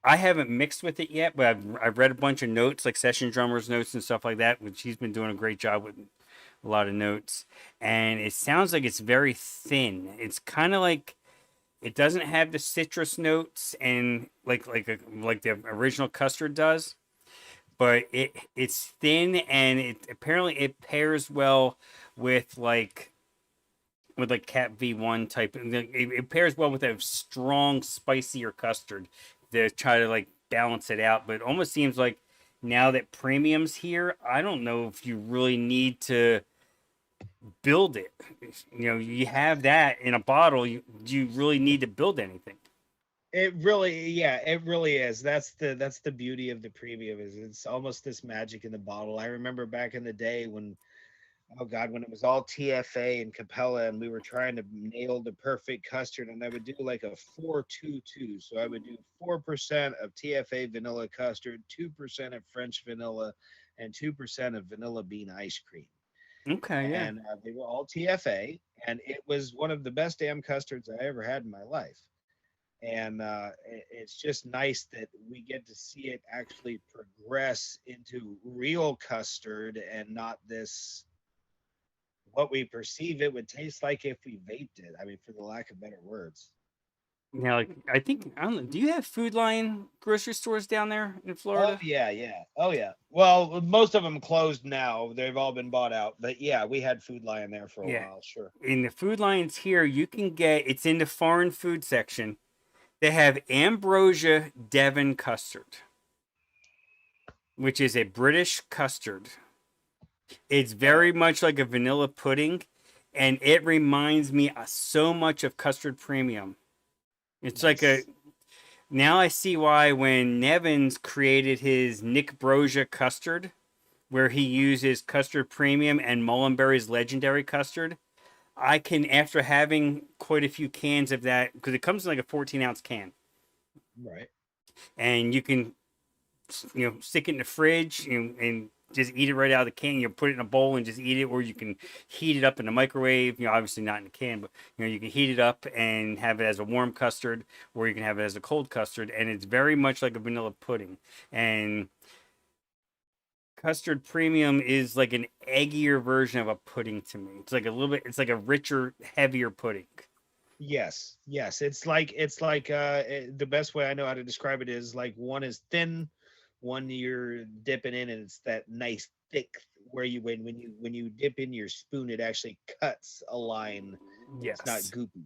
I haven't mixed with it yet, but I've read a bunch of notes, like Session Drummer's notes and stuff like that, which he's been doing a great job with a lot of notes. And it sounds like it's very thin. It's kind of like it doesn't have the citrus notes and like the original custard does, but it's thin and it apparently it pairs well with like Cat V1 type. It pairs well with a strong, spicier custard to try to like balance it out. But it almost seems like now that premium's here, I don't know if you really need to build it. You have that in a bottle. Do you really need to build anything? It really, yeah, it really is. That's the beauty of the premium is it's almost this magic in the bottle. I remember back in the day when, oh God, when it was all TFA and Capella and we were trying to nail the perfect custard, and I would do like a 4-2-2. So I would do 4% of TFA vanilla custard, 2% of French vanilla, and 2% of vanilla bean ice cream. Okay, yeah. And they were all TFA, and it was one of the best damn custards I ever had in my life. And it's just nice that we get to see it actually progress into real custard and not this what we perceive it would taste like if we vaped it. I mean, for the lack of better words. Now, like I think I don't know. Do you have Food Lion grocery stores down there in Oh Florida? yeah, yeah. Oh yeah. Well, most of them closed now. They've all been bought out. But yeah, we had Food Lion there for a Yeah. while. Sure. In the Food Lions here, you can get it's in the foreign food section. They have Ambrosia Devon custard, which is a British custard. It's Oh, very much like a vanilla pudding, and it reminds me so much of custard premium. It's like a nice. Now I see why when Nevins created his Nick Brosia custard, where he uses custard premium and Mullenberry's legendary custard, I can, after having quite a few cans of that, because it comes in like a 14-ounce can, Right. and you can, stick it in the fridge, and just eat it right out of the can. You put it in a bowl and just eat it, or you can heat it up in the microwave. Obviously not in the can, but you can heat it up and have it as a warm custard, or you can have it as a cold custard, and it's very much like a vanilla pudding. And custard premium is like an eggier version of a pudding to me. It's like a little bit. It's like a richer, heavier pudding. Yes, yes. It's like the best way I know how to describe it is like one is thin, one you're dipping in, and it's that nice thick where you when you dip in your spoon, it actually cuts a line. It's not Yes. goopy,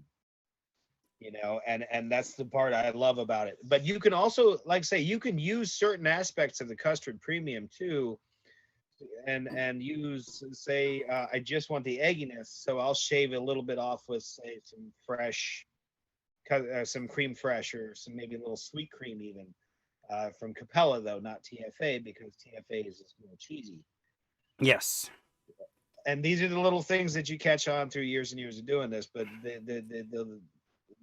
and that's the part I love about it. But you can also, like say, you can use certain aspects of the custard premium too, and use, say, I just want the egginess, so I'll shave a little bit off with, say, some fresh some cream fresh, or some, maybe a little sweet cream even, from Capella, though not TFA, because TFA is just more cheesy. Yes. And these are the little things that you catch on through years and years of doing this, but the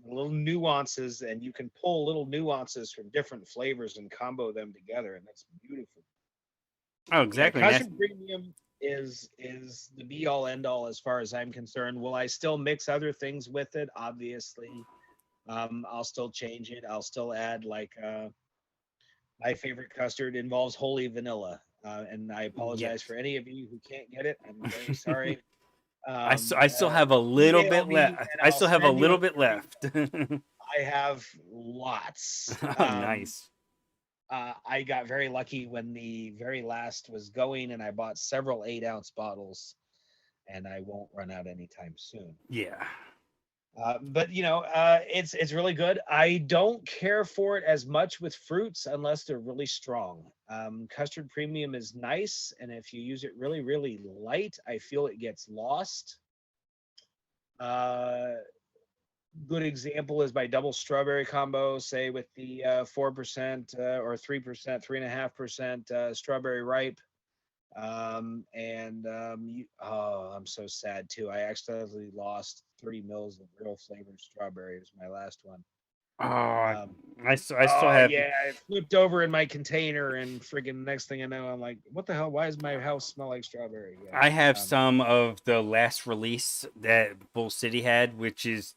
little nuances, and you can pull little nuances from different flavors and combo them together, and that's beautiful. Oh, Yeah, exactly. And that's custom premium is the be all end all as far as I'm concerned. Will I still mix other things with it? Obviously. I'll still change it. I'll still add, like, my favorite custard involves holy vanilla. And I apologize yes. for any of you who can't get it. I'm very sorry. I still have a little Email bit me left. and I I'll still have a send you a little bit free. left. I have lots. Oh, nice. I got very lucky when the very last was going, and I bought several 8-ounce bottles, and I won't run out anytime soon. Yeah. But it's really good. I don't care for it as much with fruits unless they're really strong. Custard premium is nice, and if you use it really, really light, I feel it gets lost. Uh, Good example is my double strawberry combo, say with the 4% or 3%, 3.5% strawberry ripe. Oh, I'm so sad too. I accidentally lost 30 mils of real flavored strawberry. It was my last one. Oh, Um, I still oh have. yeah, it flipped over in my container, and friggin' next thing I know, I'm like, what the hell? Why does my house smell like strawberry? I have Yeah. some of the last release that Bull City had, which is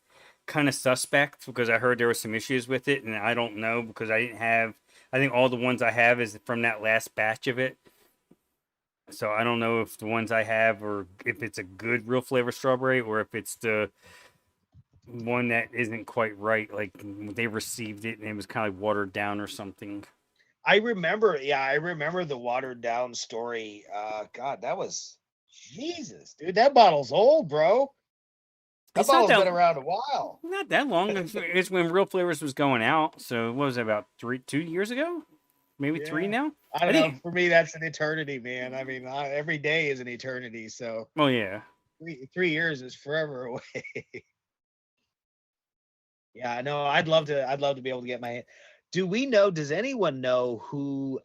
kind of suspect because I heard there were some issues with it, and I don't know because I didn't have. I think all the ones I have is from that last batch of it. So I don't know if the ones I have, or if it's a good real flavor strawberry, or if it's the one that isn't quite right. Like they received it and it was kind of like watered down or something. I remember the watered down story. God, that was Jesus, dude. That bottle's old, bro. That It's not bottle's that been around a while. long. It's when Real Flavors was going out. So what was it, about 2 years ago? Maybe three Yeah. now. I I don't know. think. For me, that's an eternity, man. I mean, every day is an eternity. So Oh yeah. 3 years is forever away. Yeah, no, I'd love to be able to get my. Do we know? Does anyone know who,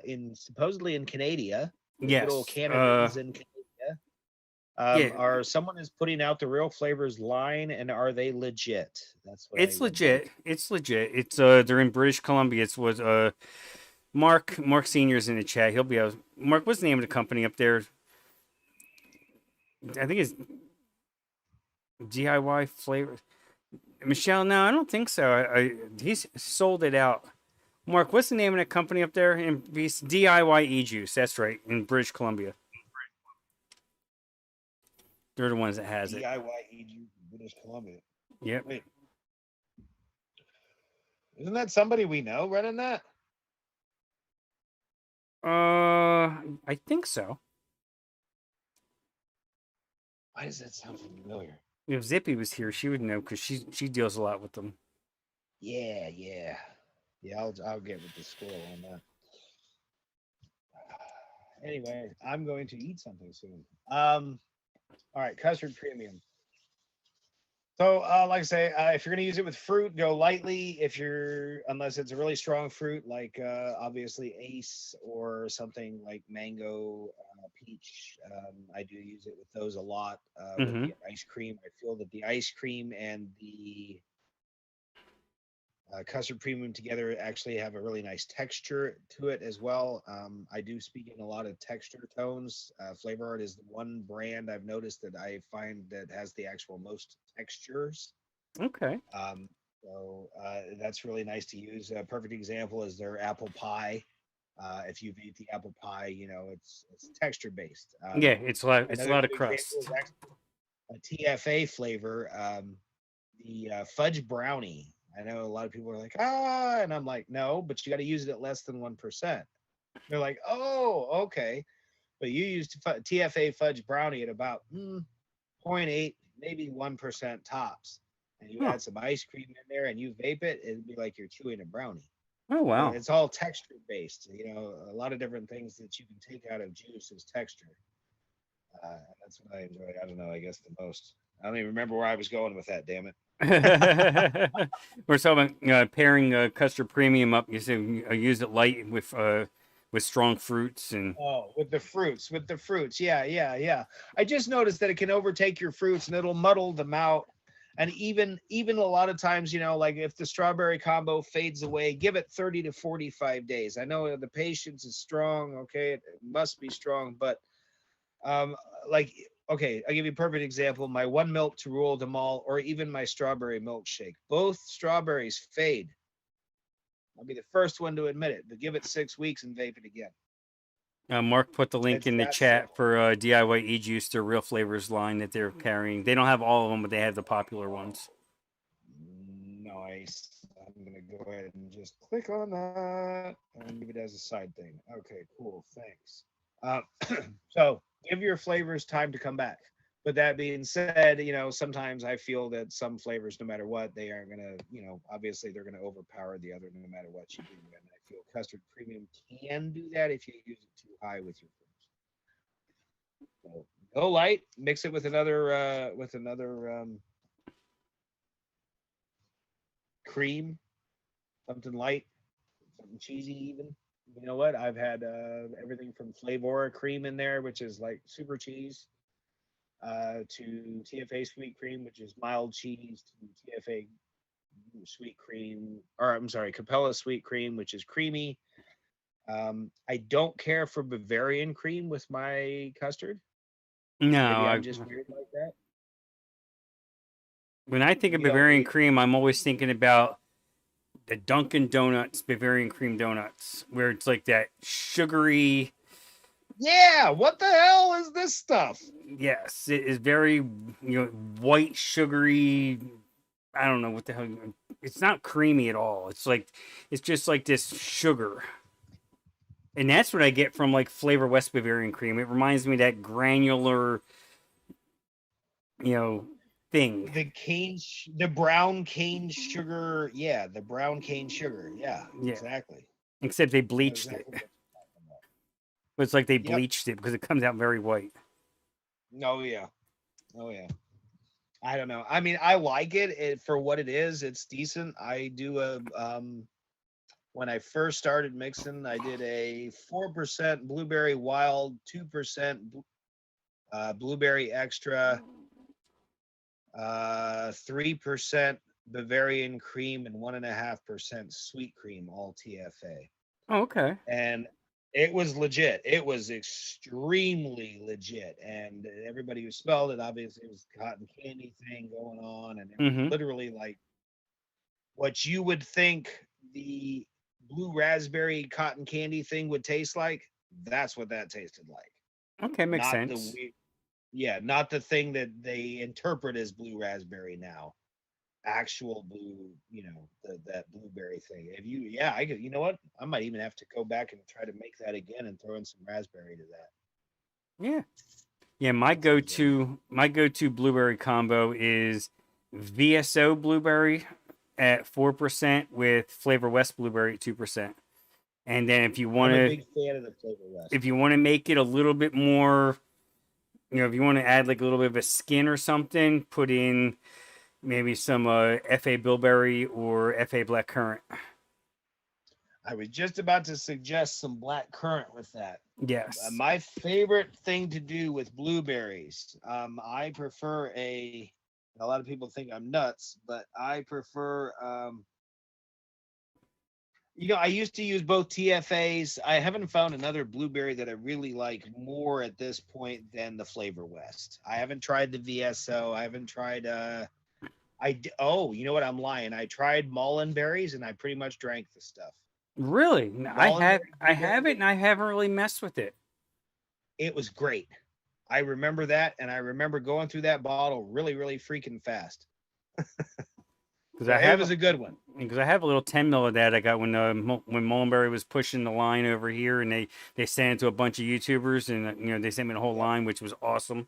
in supposedly in Canada, the good old Yes. Canadians in Canada, Yeah. are someone is putting out the Real Flavors line, and are they legit? That's what I It's would like legit. to. It's legit. It's they're in British Columbia. It was Mark Senior's in the chat. He'll be out. Mark, what's the name of the company up there? I think it's DIY Flavor. Michelle, no, I don't think so. He's sold it out. Mark, what's the name of that company up there in DIY Juice? That's right, in British Columbia. They're the ones that has it. DIY British Columbia. Yep. Wait, isn't that somebody we know running that? I think so. Why does that sound familiar? If Zippy was here, she would know because she deals a lot with them. Yeah, yeah, yeah. I'll get with the squirrel on that. Anyway, I'm going to eat something soon. All right, custard premium. So, like I say, if you're going to use it with fruit, go lightly. If you're, unless it's a really strong fruit, like obviously Ace or something like mango, peach. I do use it with those a lot. With Mm-hmm. the ice cream, I feel that the ice cream and the custard premium together actually have a really nice texture to it as well. I do speak in a lot of texture tones. Flavor Art is the one brand I've noticed that I find that has the actual most textures. Okay. That's really nice to use. A perfect example is their apple pie. If you've eaten the apple pie, it's texture based. Yeah, it's a Another lot good of example is crust. actually a TFA flavor, the fudge brownie. I know a lot of people are like, and I'm like, no, but you got to use it at less than 1%. They're like, oh, okay, but you used TFA fudge brownie at about zero point 0.8, maybe 1% tops, and you Oh, add some ice cream in there and you vape it, it'd be like you're chewing a brownie. oh wow. It's all texture based. A lot of different things that you can take out of juice is texture. That's what I enjoy. I don't know. I guess the most. I don't even remember where I was going with that. Damn it. We're talking about pairing custard premium up. You say use it light with strong fruits and Oh, with the fruits. Yeah, yeah, yeah. I just noticed that it can overtake your fruits and it'll muddle them out. And even a lot of times, like if the strawberry combo fades away, give it 30 to 45 days. I know the patience is strong, okay? It must be strong, but um like okay, I'll give you a perfect example. My one milk to rule them all, or even my strawberry milkshake. Both strawberries fade. I'll be the first one to admit it, but give it 6 weeks and vape it again. Mark put the link It's in the that chat simple. for DIY e-juice, their real flavors line that they're carrying. They don't have all of them, but they have the popular ones. Nice. I'm gonna go ahead and just click on that and leave it as a side thing. Okay, cool. Thanks. Uh, so give your flavors time to come back. But that being said, sometimes I feel that some flavors, no matter what, they are gonna, obviously they're gonna overpower the other no matter what you do. And I feel custard premium can do that if you use it too high with your fruits. So go light, mix it with another cream, something light, something cheesy even. You know what? I've had everything from Flavora cream in there, which is like super cheese, to TFA sweet cream, which is mild cheese, to TFA sweet cream, or I'm sorry, Capella sweet cream, which is creamy. I don't care for Bavarian cream with my custard. No, Maybe I'm just weird like that. when I think of You don't Bavarian eat. cream, I'm always thinking about the Dunkin' Donuts Bavarian cream donuts, where it's like that sugary. Yeah, what the hell is this stuff? Yes, it is very white sugary. I don't know what the hell. It's not creamy at all. It's just like this sugar, and that's what I get from like Flavor West Bavarian cream. It reminds me of that granular, you know, thing. The brown cane sugar. Yeah, the brown cane sugar. Yeah, Yeah, exactly. except they I know bleached it. exactly what you're talking about. But it's like they Yep. bleached it because it comes out very white. Oh yeah. Oh yeah. I don't know. I mean, I like it for what it is. It's decent. I do a when I first started mixing, I did a 4% blueberry wild, 2% blueberry extra, 3% Bavarian cream, and 1.5% sweet cream, all TFA. Oh, okay. And it was legit. It was extremely legit. And everybody who smelled it, obviously, it was cotton candy thing going on, and it was Mm-hmm. literally like what you would think the blue raspberry cotton candy thing would taste like. That's what that tasted like. Okay, makes Not the sense. weird, yeah, not the thing that they interpret as blue raspberry now. Actual blue, that blueberry thing. If you, yeah, I could. You know what? I might even have to go back and try to make that again and throw in some raspberry to that. Yeah. Yeah, That sounds really good. my go-to blueberry combo is VSO blueberry at 4% with Flavor West blueberry at 2%. And then I'm a big fan of the Flavor West. if you want to make it a little bit more, if you want to add like a little bit of a skin or something, put in Maybe some FA Bilberry or FA Black Currant. I was just about to suggest some black currant with that. Yes. My favorite thing to do with blueberries, I prefer a lot of people think I'm nuts, but I prefer, I used to use both TFAs. I haven't found another blueberry that I really like more at this point than the Flavor West. I haven't tried the VSO. I haven't tried, oh, you know what? I'm lying. I tried Mullen berries and I pretty much drank the stuff. Really? The I Mullen have berry I blueberry, haven't and I haven't really messed with it. it was great. I remember that, and I remember going through that bottle really, really freaking fast. Because So it was a good one. I have a little 10 mil of that I got when when Mullenberry was pushing the line over here, and they sent it to a bunch of YouTubers, and they sent me the whole Yep. line, which was awesome.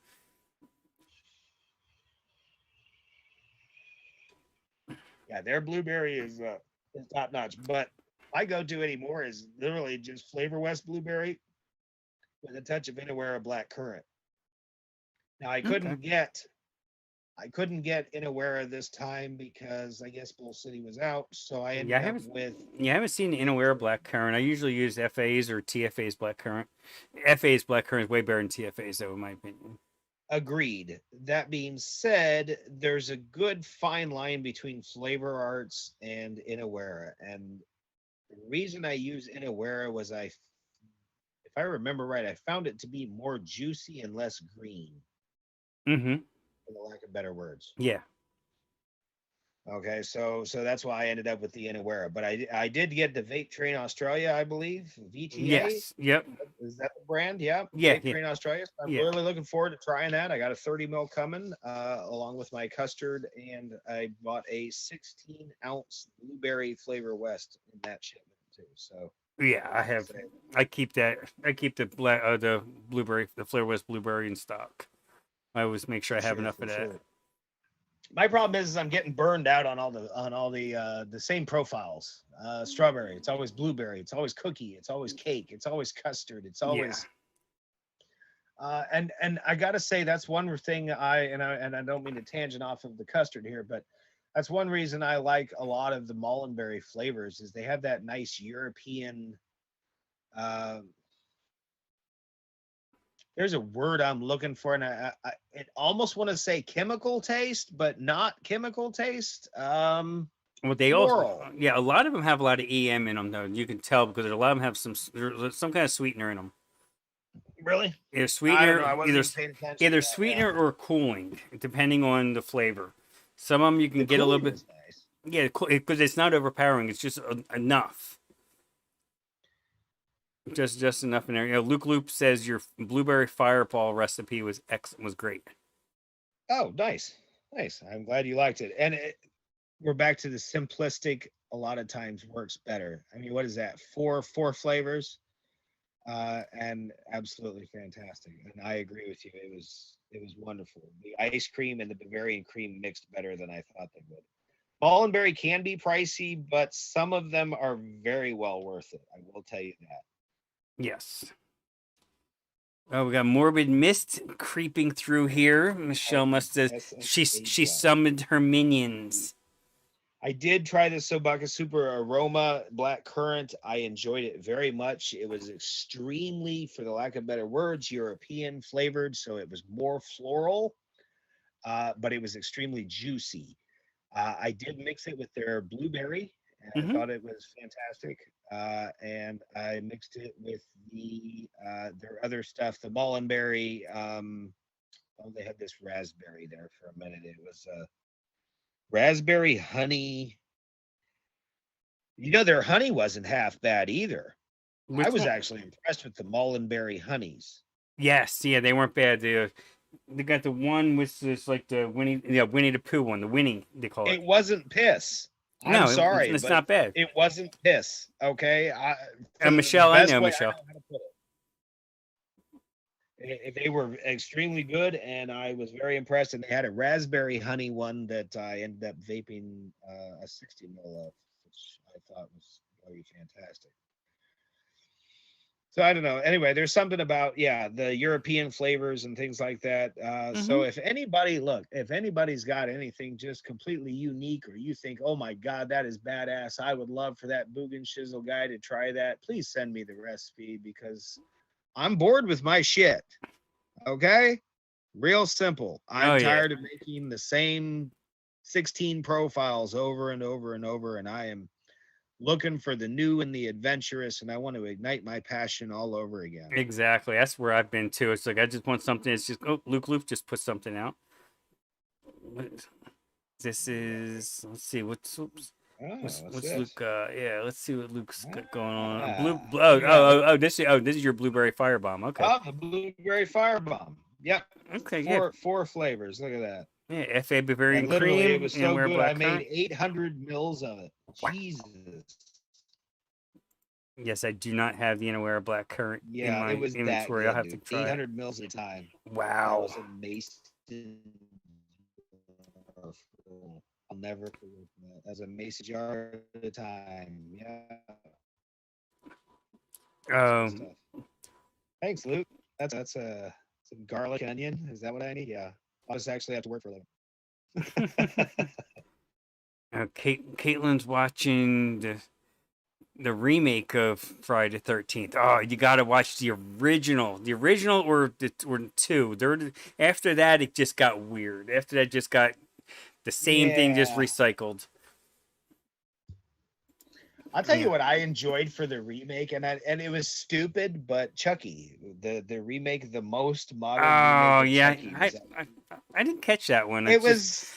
Yeah, their blueberry is top notch. But my go-to anymore is literally just Flavor West blueberry with a touch of Inawera black currant. Now Okay. I couldn't get Inawera this time because I guess Bull City was out, so I Yeah, ended up with I haven't seen the the Inawera Black Currant. I usually use FA's or TFA's Black Currant. FA's Black Currant is way better than TFA's, though, in my opinion. agreed. That being said, there's a good fine line between Flavor Arts and Inawera, and the reason I use Inawera was if I remember right, I found it to be more juicy and less green, Mm-hmm. for the lack of better words. Yeah. Okay, so that's why I ended up with the Inawera. But I did get the Vape Train Australia, I believe. VTA, Yes. Yep. is that the brand? Yeah, Yeah. Vape Yeah. Train Australia. So I'm Yeah. really looking forward to trying that. I got a 30 mil coming, along with my custard, and I bought a 16-ounce blueberry Flavor West in that shipment too. So Yeah. I like I have. say, I keep that. I keep the blueberry, the Flair West blueberry in stock. I always make sure for I have sure, enough for of that. sure. My problem is I'm getting burned out on all the same profiles. Strawberry, it's always blueberry, it's always cookie, it's always cake, it's always custard, it's Yeah. always and I gotta say that's one thing I don't mean to tangent off of the custard here, but that's one reason I like a lot of the Mullenberry flavors is they have that nice European. Uh, there's a word I'm looking for, and I almost want to say chemical taste, but not chemical taste. Well, they also, Floral. yeah, a lot of them have a lot of EM in them, though. You can tell because a lot of them have there's some kind of sweetener in them. Really? Either I don't know. sweetener, I wasn't even paying attention to either that. Yeah. sweetener or cooling, depending on the flavor. Some of them you can The get a little cooling bit, is nice. yeah, because it's not overpowering. It's just enough, just enough in there. Luke Loop says your blueberry fireball recipe was great. Oh, nice. Nice. I'm glad you liked it. And we're back to the simplistic, a lot of times works better. I mean, what is that? Four flavors. And absolutely fantastic. And I agree with you. It was wonderful. The ice cream and the Bavarian cream mixed better than I thought they would. Ballenberry can be pricey, but some of them are very well worth it. I will tell you that. Yes. Oh, we got morbid mist creeping through here. Michelle Oh, must have she SMH. summoned her minions. I did try the Sobaka Super Aroma Black Currant. I enjoyed it very much. It was extremely, for the lack of better words, European flavored, so it was more floral, but it was extremely juicy. I did mix it with their blueberry, and I Hmm. thought it was fantastic. And I mixed it with their other stuff, the Mullenberry. Oh, they had this raspberry there for a minute. It was raspberry honey. Their honey wasn't half bad either. I Which was one? actually impressed with the Mullenberry honeys. Yes, yeah, they weren't bad. They got the one which is like Winnie the Pooh one, the Winnie they call it. It wasn't piss. I'm No, sorry, it's but not bad. it wasn't piss. Okay, for the Michelle, I best know way I Michelle. know how to put it. They were extremely good, and I was very impressed. And they had a raspberry honey one that I ended up vaping a 60 mil of, which I thought was very fantastic. So I don't know. Anyway, there's something about the European flavors and things like that. So Mm-hmm. if anybody's got anything just completely unique, or you think, oh my god, that is badass, I would love for that Boogan Shizzle guy to try that. Please send me the recipe because I'm bored with my shit. Okay, real simple. Oh I'm yeah, tired of making the same 16 profiles over and over and over, and I am looking for the new and the adventurous, and I want to ignite my passion all over again. exactly. That's where I've been too. It's like I just want something. It's just Luke just put something out. This is let's see Oh, what's what's this? Luke. Yeah, let's see what Luke's got going on. Look at that. This is your blueberry firebomb. Okay, Oh, the blueberry firebomb. Yep. okay, yeah, Four flavors. Look at that. yeah. FA Bavarian And literally it cream was and so where good I black made currant. 800 mils of it. Wow. Jesus. Yes, I do not have the Inaware black currant in Yeah, my it was that inventory. I'll good, have to dude. try it. 800 mils at a time. That Wow. was amazing. I'll never forget that. As a mason jar at a time. Yeah. That's good Um, stuff. Thanks, Luke. That's some garlic and onion. Is that what I need? Yeah. I'll just actually have to work for a living. Caitlin's watching the remake of Friday the 13th. Oh, you got to watch the original or two. After that, it just got weird. After that, just got the same thing, just Yeah. recycled. I'll tell you Yeah. what I enjoyed for the remake, and it was stupid, but Chucky, the remake, the most modern remake Oh of yeah, Chucky was I didn't catch that one. it It's just was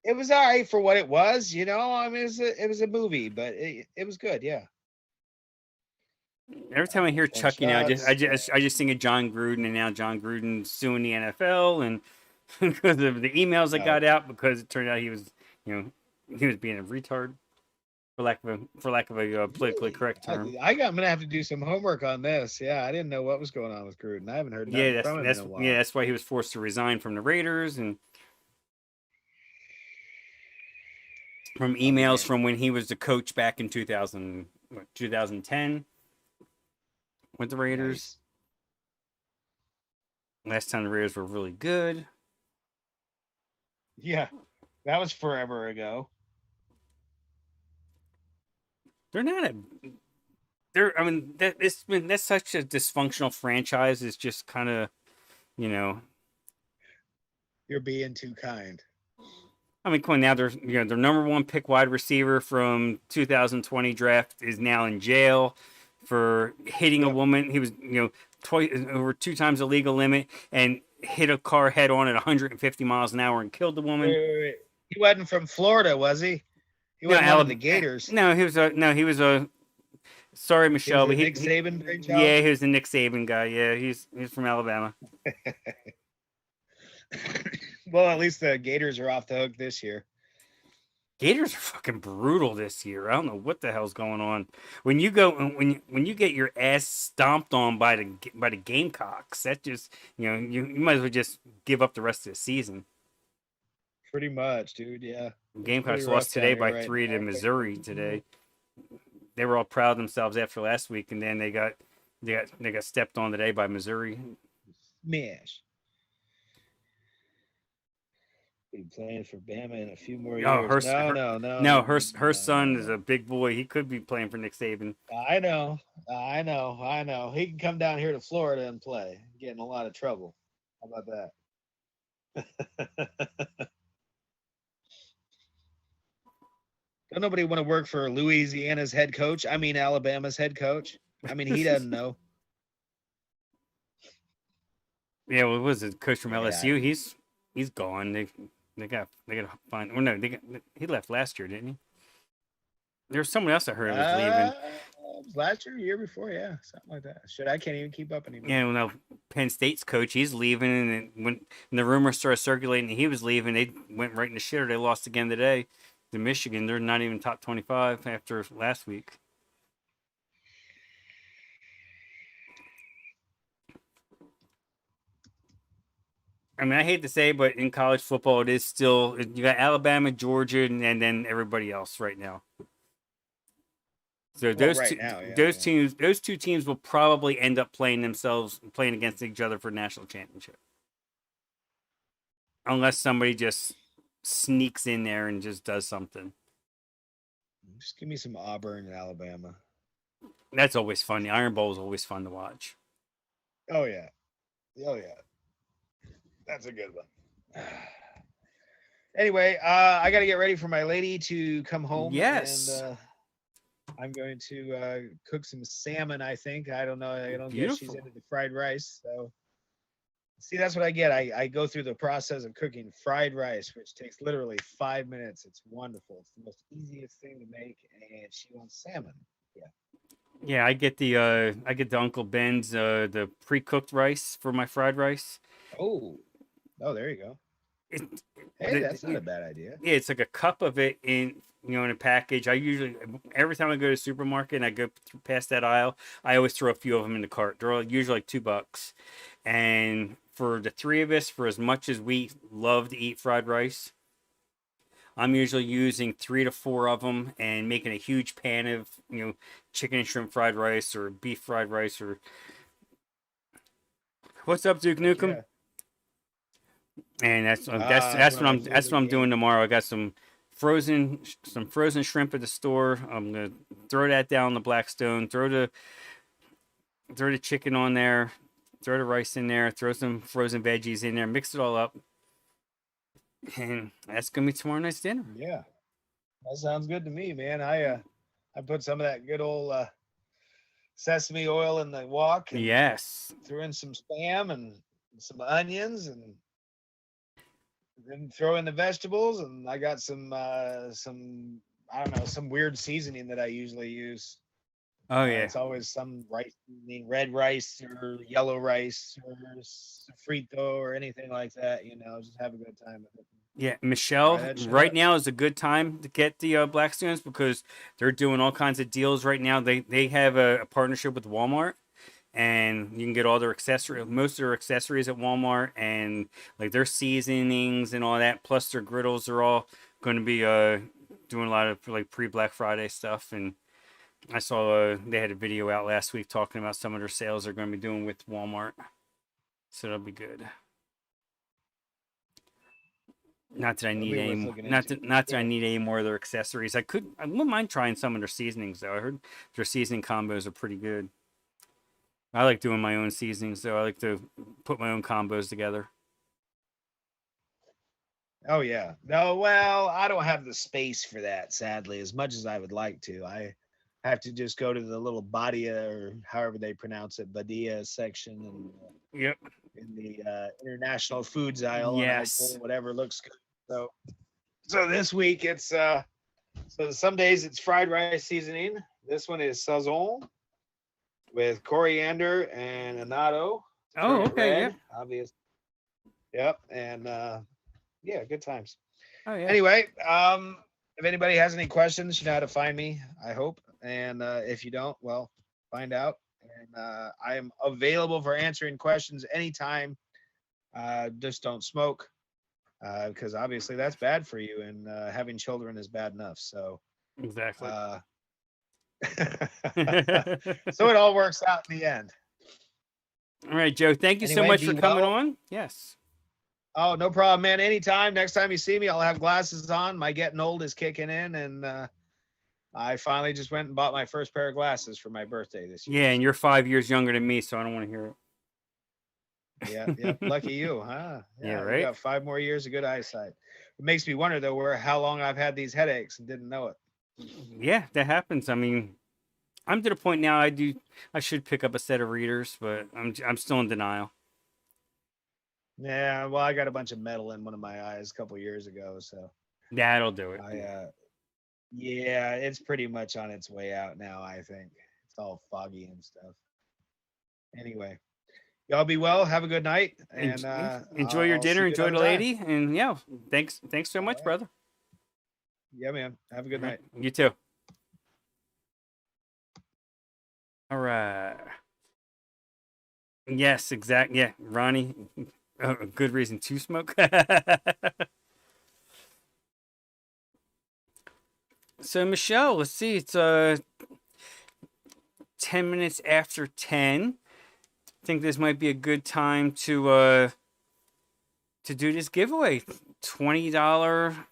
it was all right for what it was, you know. I mean, it was a movie, but it was good, yeah. every time I hear Ten Chucky now, shots. I just think of John Gruden, and now John Gruden suing the NFL and because of the emails that Oh, got out because it turned out you know, he was being a retard for lack of a politically really? correct term. I'm gonna have to do some homework on this. Yeah, I didn't know what was going on with Gruden. I haven't heard Yeah, nothing from him in a yeah, while. that's why he was forced to resign from the Raiders and from Oh emails man, from when he was the coach back in 2010 with the Raiders. nice. Last time the Raiders were really good. Yeah, that was forever ago. They're not a they're I mean that's such a dysfunctional franchise. It's just kind of, you know, You're being too kind. I mean, come on now. Their number one pick wide receiver from 2020 draft is now in jail for hitting a Yep. woman. He was twice over two times the legal limit and hit a car head on at 150 miles an hour and killed the woman. Wait. He wasn't from Florida, was he? He No, wasn't one of the Alabama. Gators. No, he was a. Sorry, He was Michelle, but a Nick Saban yeah, brainchild. he was the Nick Saban guy. Yeah, he's from Alabama. Well, at least the Gators are off the hook this year. Gators are fucking brutal this year. I don't know what the hell's going on. When you go when you get your ass stomped on by the Gamecocks, that just you might as well just give up the rest of the season. Pretty much, dude. Yeah, it's pretty Gamecocks rough lost down today here by right 3 to now. Missouri today. They were all proud of themselves after last week, and then they got stepped on today by Missouri. Smash. Be playing for Bama in a few more Oh, years. No, her no, no, no, no, her no, son is no. a big boy. He could be playing for Nick Saban. I know, I know. He can come down here to Florida and play. Get in a lot of trouble. How about that? Don't nobody want to work for Louisiana's head coach? I mean, Alabama's head coach. I mean, he doesn't know. Yeah, what was it? Coach from Yeah. LSU. He's gone. They got to find. Well, no, he left last year, didn't he? There was someone else I heard was leaving. Last year, year before, yeah, something like that. Shit, I can't even keep up anymore. Yeah, well, now Penn State's coach, he's leaving, and when the rumors started circulating that he was leaving, they went right in the shitter. They lost again today to Michigan. They're not even top 25 after last week. I mean, I hate to say, but in college football, it is still you got Alabama, Georgia, and then everybody else right now. So Well, right now, yeah, yeah. those two teams will probably end up playing against each other for national championship, unless somebody just sneaks in there and just does something. Just give me some Auburn and Alabama. That's always fun. The Iron Bowl is always fun to watch. Oh yeah, oh yeah, that's a good one. Anyway, I got to get ready for my lady to come home, and Yes, I'm going to cook some salmon. I think I don't know. I don't guess she's beautiful. into the fried rice. So see, that's what I get. I go through the process of cooking fried rice, which takes literally 5 minutes. It's wonderful. It's the most easiest thing to make, and she wants salmon. Yeah. Yeah, I get the Uncle Ben's the pre-cooked rice for my fried rice. Oh, oh, there you go. It, Hey, that's not a bad idea. yeah, it's like a cup of it in a package. I usually every time I go to the supermarket and I go past that aisle, I always throw a few of them in the cart. They're usually like $2, and for the three of us, for as much as we love to eat fried rice, I'm usually using 3 to 4 of them and making a huge pan of chicken and shrimp fried rice or beef fried rice or what's up, Duke Heck Nukem? yeah. And One of my that's what favorite I'm doing games. tomorrow. I got some frozen shrimp at the store. I'm gonna throw that down the Blackstone. Throw the chicken on there. Throw the rice in there. Throw some frozen veggies in there. Mix it all up, and that's gonna be tomorrow night's dinner. Yeah, that sounds good to me, man. I put some of that good old sesame oil in the wok and Yes. threw in some spam and some onions and then throw in the vegetables and I got some I don't know some weird seasoning that I usually use. Oh yeah. It's always some rice seasoning, red rice or yellow rice or frito or anything like that. Just have a good time with it. Yeah, Fry Michelle, that shit right up. now is a good time to get the Blackstones because they're doing all kinds of deals right now. They have a partnership with Walmart, and you can get all their most of their accessories at Walmart, and like their seasonings and all that, plus their griddles are all going to be doing a lot of like pre Black Friday stuff. And I saw they had a video out last week talking about some of their sales they're going to be doing with Walmart, so that'll be good. Not that I That'll need be any worth more. looking into. Not that I Yeah. need any more of their accessories. I wouldn't mind trying some of their seasonings though. I heard their seasoning combos are pretty good. I like doing my own seasonings though. I like to put my own combos together. Oh yeah. No, well, I don't have the space for that, sadly, as much as I would like to. I have to just go to the little Badia or however they pronounce it, Badia section and Yep. in the international foods aisle, and I pull Yes. whatever looks good. So this week it's so some days it's fried rice seasoning. This one is sazon with coriander and annatto. Turn Oh, it okay. Yeah. red, obvious. Yep, and yeah, good times. Oh, yeah. Anyway, if anybody has any questions, you know how to find me, I hope. And if you don't, well, find out. And I am available for answering questions anytime. Just don't smoke because obviously that's bad for you, and having children is bad enough. So, Exactly. uh, All so it all works out in the end. right, Joe. Thank you so Anyway, much for be coming well. on. Yes. Oh, no problem, man. Anytime. Next time you see me, I'll have glasses on. My getting old is kicking in, and I finally just went and bought my first pair of glasses for my birthday this year. Yeah, and So, you're 5 years younger than me, so I don't want to hear yeah, it. yep. Lucky you, huh? Yeah. Yeah, you Right. got 5 more years of good eyesight. It makes me wonder though, where how long I've had these headaches and didn't know it. Yeah, that happens. I mean, I'm to the point now. I should pick up a set of readers, but I'm still in denial. Yeah, well, I got a bunch of metal in one of my eyes a couple years ago, so That'll do it. yeah, it's pretty much on its way out now. I think it's all foggy and stuff. Anyway, y'all be well. Have a good night, and Enjoy your I'll see dinner. you Enjoy another the time. lady, and yeah, thanks so All much, right. brother. Yeah, man. Have a good All right, night. you too. All right. Yes, exactly. Yeah, Ronnie, a good reason to smoke. So Michelle, let's see. 10 minutes after 10. I think this might be a good time to do this giveaway. $20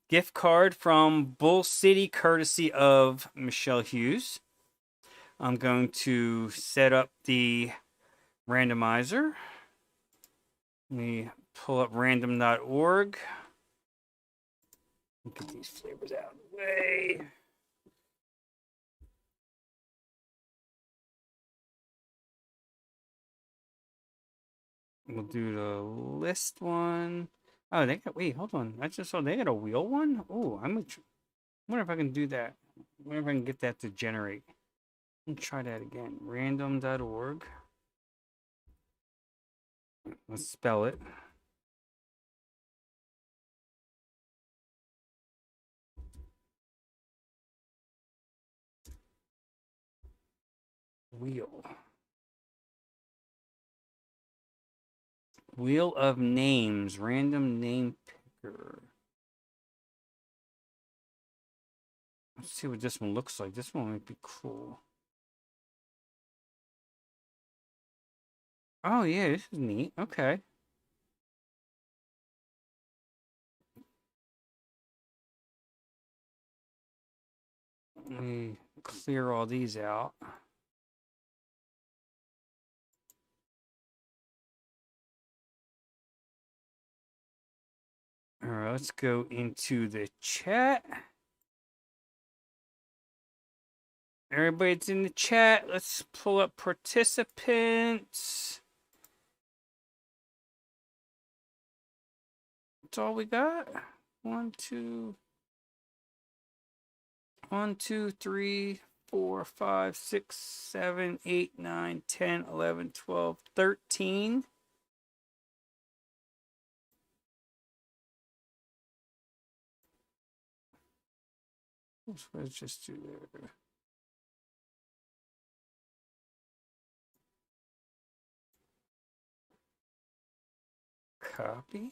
gift card from Bull City, courtesy of Michelle Hughes. I'm going to set up the randomizer. Let me pull up random.org. Get these flavors out of the way. We'll do the list one. Oh, they got, wait, hold on. I just saw they got a wheel one. Oh, wonder if I can do that. Wonder if I can get that to generate. Let me try that again. Random.org. Let's spell it. Wheel. Wheel of names. Random name picker. Let's see what this one looks like. This one might be cool. Oh, yeah, this is neat. Okay. Let me clear all these out. All right, let's go into the chat. Everybody's in the chat. Let's pull up participants. That's all we got. 1, 2, 3, 4, 5, 6, 7, 8, 9, 10, 11, 12, 13. Let's just do there. Copy.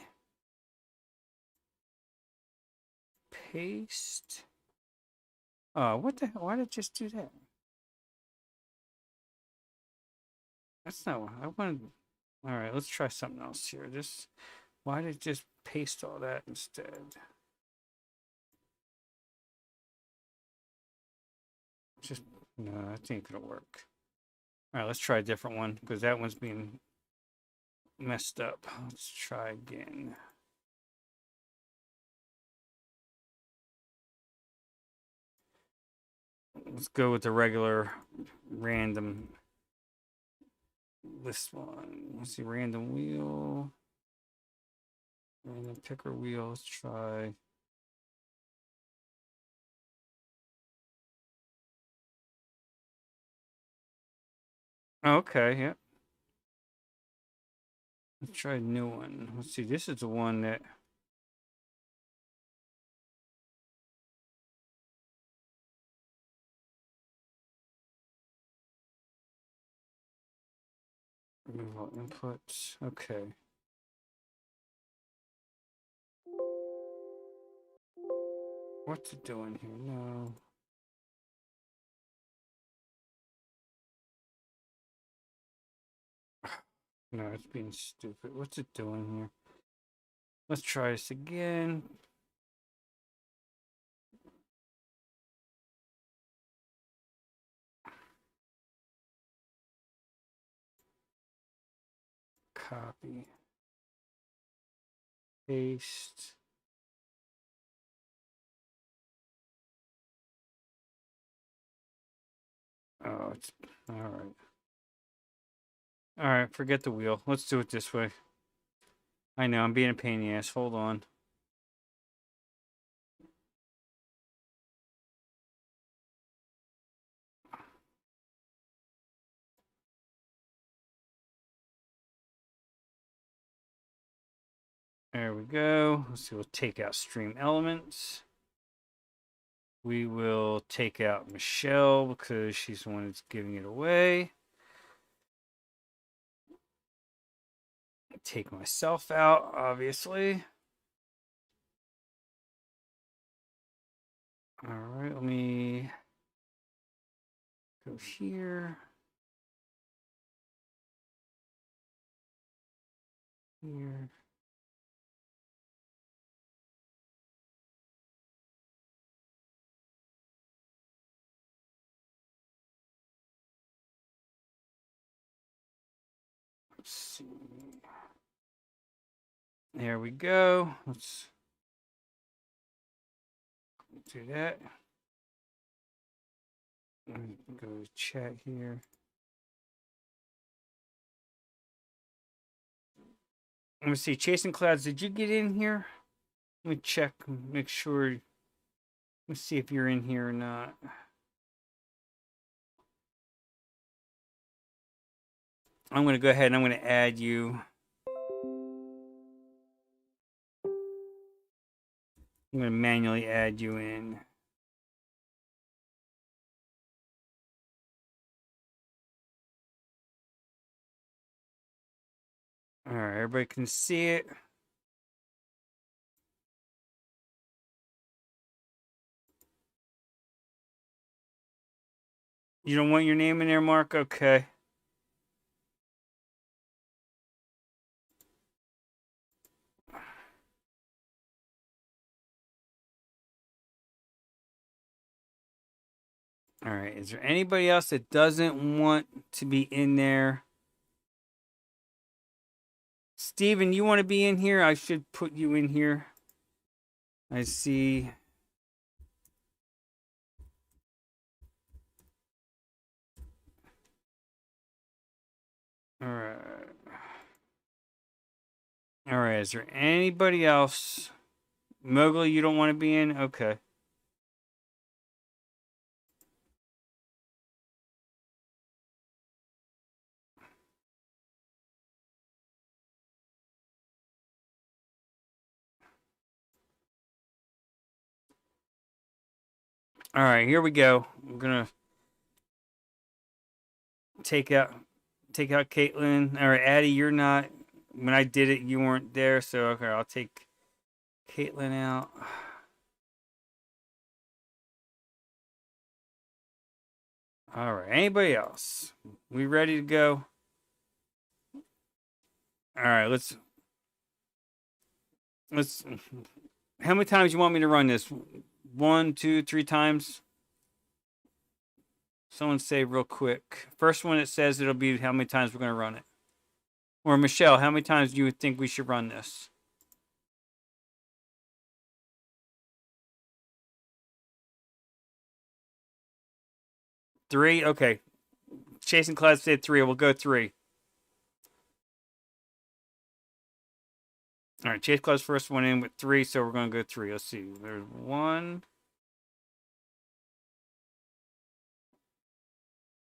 Paste. Oh, what the hell? Why did it just do that? That's not what I wanted. All right, let's try something else here. Why did it just paste all that instead? Just, no, that ain't gonna work. All right, let's try a different one because that one's being messed up. Let's try again. Let's go with the regular random list one. Let's see, random wheel. Random picker wheel. Let's try. Okay, yeah. Let's try a new one. Let's see, this is the one that. Remove all inputs. Okay. What's it doing here? No. No, it's being stupid. What's it doing here? Let's try this again. Copy. Paste. Oh, it's all right. All right, forget the wheel. Let's do it this way. I know, I'm being a pain in the ass. Hold on. There we go. Let's see, we'll take out stream elements. We will take out Michelle because she's the one that's giving it away. Take myself out, obviously. All right, let me Go here. Here. Let's see. There we go. Let's do that. Go to chat here. Let me see. Chasing Clouds, did you get in here? Let me check, make sure. Let me see if you're in here or not. I'm going to go ahead and I'm going to add you. I'm going to manually add you in. All right, everybody can see it. You don't want your name in there, Mark? Okay. All right. Is there anybody else that doesn't want to be in there? Steven, you want to be in here? I should put you in here. I see. All right. All right. Is there anybody else? Mowgli, you don't want to be in? Okay. All right, here we go. I'm gonna take out Caitlin. All right, Addie, you're not. When I did it, you weren't there, so okay, I'll take Caitlin out. All right, anybody else? We ready to go? All right, let's. How many times you want me to run this? 1, 2, 3 times. Someone say real quick. First one it says it'll be how many times we're gonna run it. Or Michelle, how many times do you think we should run this? 3? Okay. Chasing Clouds said 3. We'll go 3. All right, Chase Clouds first one in with 3, so we're going to go 3. Let's see. There's 1,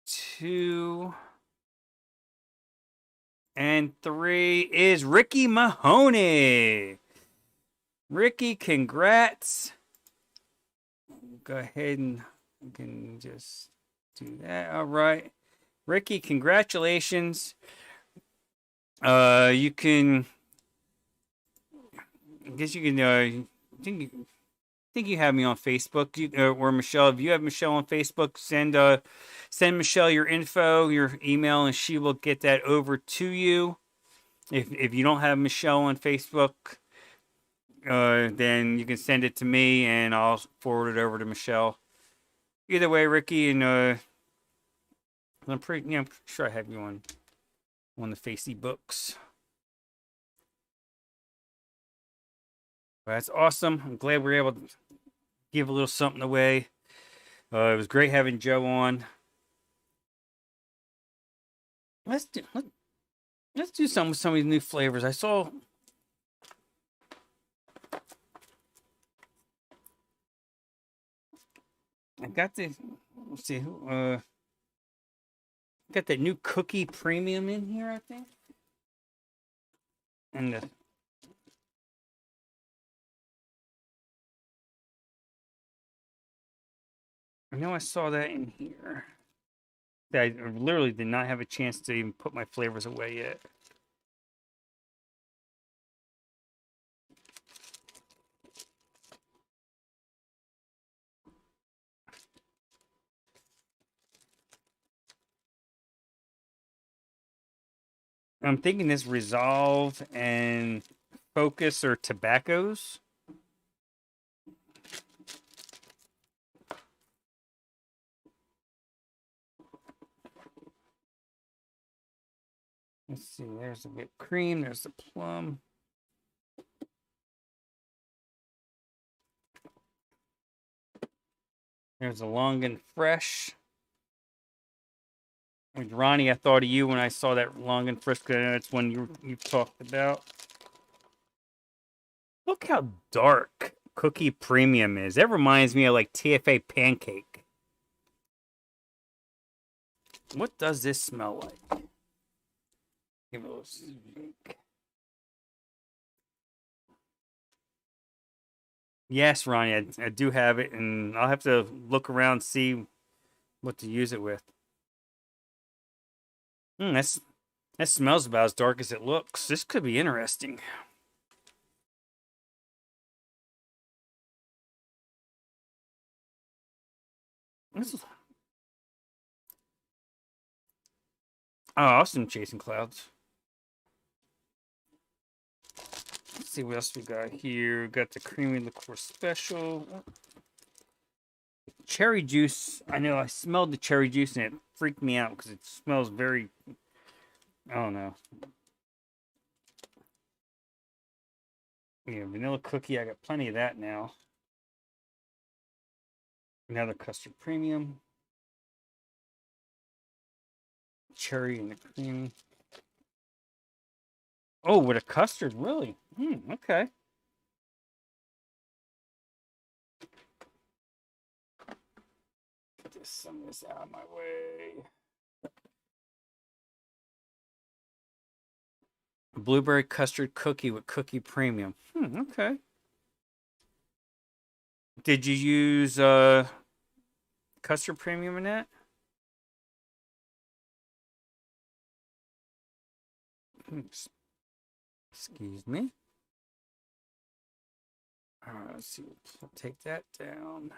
2, and 3 is Ricky Mahoney. Ricky, congrats. Go ahead and you can just do that. All right. Ricky, congratulations. You can. I guess you can. I think you have me on Facebook. Or Michelle. If you have Michelle on Facebook, send Michelle your info, your email, and she will get that over to you. If you don't have Michelle on Facebook, then you can send it to me, and I'll forward it over to Michelle. Either way, Ricky, and I'm I'm sure I have you on the Facey books. But that's awesome. I'm glad we were able to give a little something away. It was great having Joe on. Let's do something with some of these new flavors. I saw. I got the. Let's see. Got that new cookie premium in here, I think. And I know I saw that in here. I literally did not have a chance to even put my flavors away yet. I'm thinking this Resolve and Focus or tobaccos. Let's see. There's a whipped cream. There's the plum. There's a Long and Fresh. With Ronnie, I thought of you when I saw that Long and Fresh. That's one you talked about. Look how dark Cookie Premium is. That reminds me of like TFA pancake. What does this smell like? Give it a little shake. Yes, Ronnie, I do have it, and I'll have to look around see what to use it with. That smells about as dark as it looks. This could be interesting. This is, oh, awesome, Chasing Clouds. Let's see what else we got here. We got the creamy liqueur special. Cherry juice. I know I smelled the cherry juice and it freaked me out because it smells very. I don't know. Yeah, vanilla cookie. I got plenty of that now. Another custard premium. Cherry and the cream. Oh, with a custard, really? Okay. Get some of this out of my way. Blueberry custard cookie with cookie premium. Okay. Did you use custard premium in that? Oops. Excuse me. All right, let's see. I'll take that down.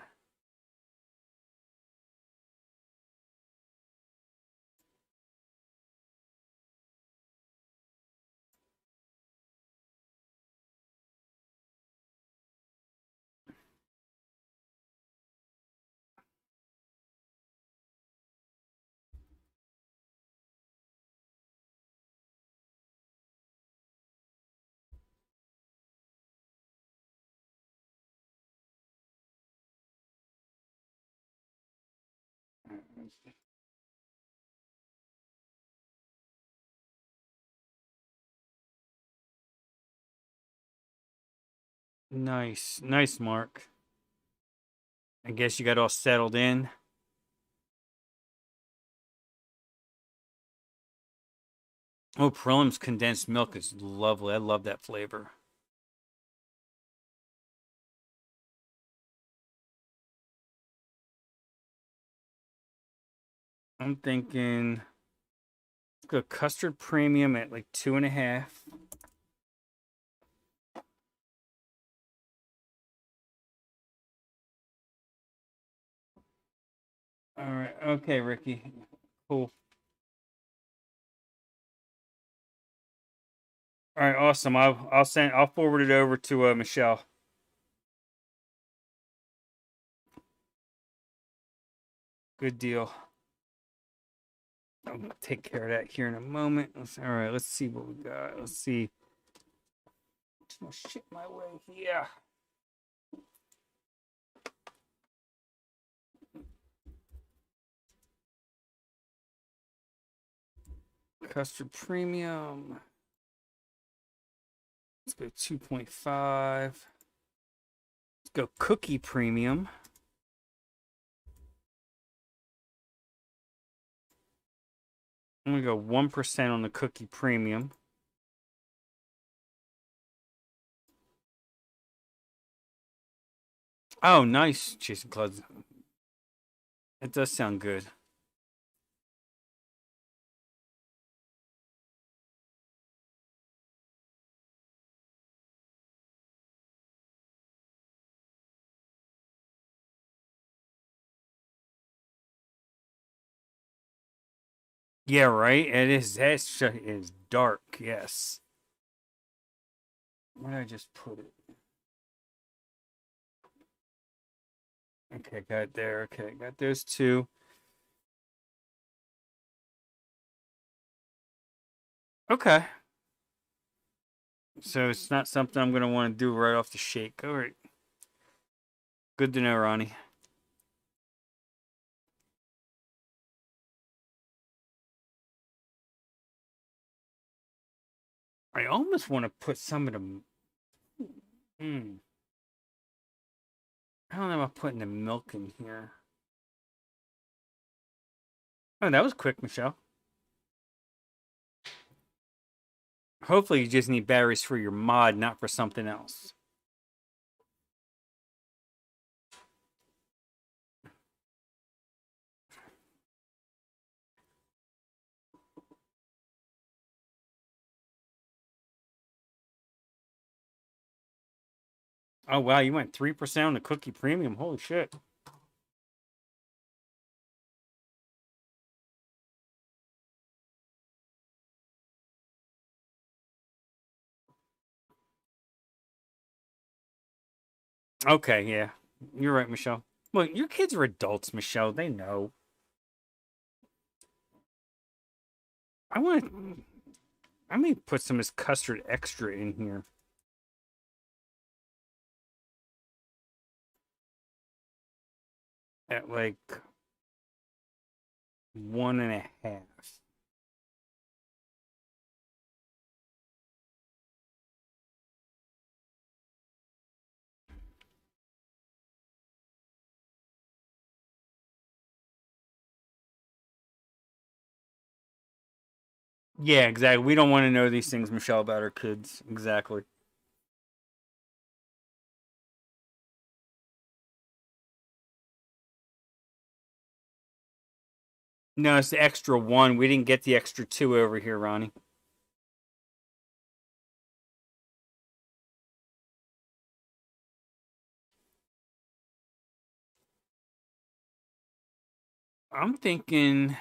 Nice, nice, Mark. I guess you got all settled in. Oh, Prelim's condensed milk is lovely. I love that flavor. I'm thinking let's go custard premium at like 2.5. All right. Okay, Ricky. Cool. All right, awesome. I'll forward it over to Michelle. Good deal. I'll take care of that here in a moment. All right, let's see what we got. Let's see. Too much shit my way here. Custard premium. Let's go 2.5. Let's go cookie premium. I'm gonna go 1% on the cookie premium. Oh, nice, Jason Clouds. It does sound good. Yeah, right. It is. It is dark. Yes. Where did I just put it? Okay, got it there. Okay, got those two. Okay. So it's not something I'm gonna want to do right off the shake. All right. Good to know, Ronnie. I almost want to put some of the. Hmm. I don't know about putting the milk in here. Oh, that was quick, Michelle. Hopefully, you just need batteries for your mod, not for something else. Oh wow, you went 3% on the cookie premium. Holy shit. Okay, yeah. You're right, Michelle. Well, your kids are adults, Michelle. They know. I want. I may put some of this custard extra in here at like 1.5. Yeah, exactly. We don't want to know these things, Michelle, about our kids. Exactly. No, it's the extra one. We didn't get the extra two over here, Ronnie. I'm thinking.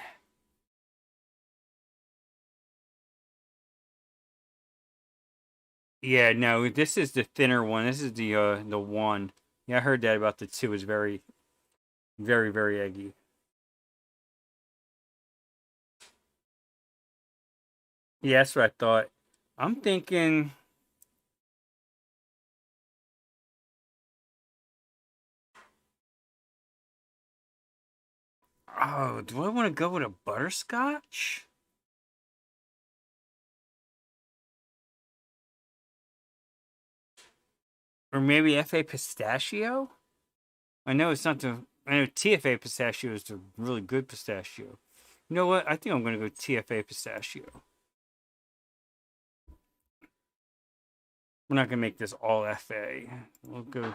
Yeah, no, this is the thinner one. This is the one. Yeah, I heard that about the two is very, very, very eggy. Yeah, that's what I thought. I'm thinking. Oh, do I want to go with a butterscotch? Or maybe FA pistachio? I know it's not the. I know TFA pistachio is the really good pistachio. You know what? I think I'm going to go TFA pistachio. We're not going to make this all FA. We'll go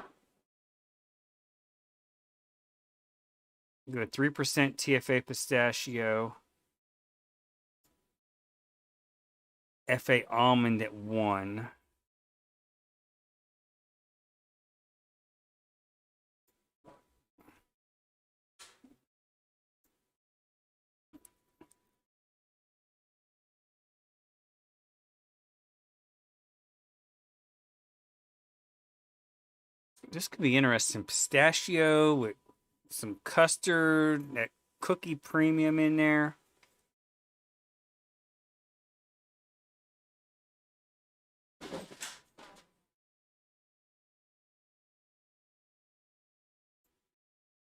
3% TFA pistachio, FA almond at 1. This could be interesting. Pistachio with some custard, that cookie premium in there.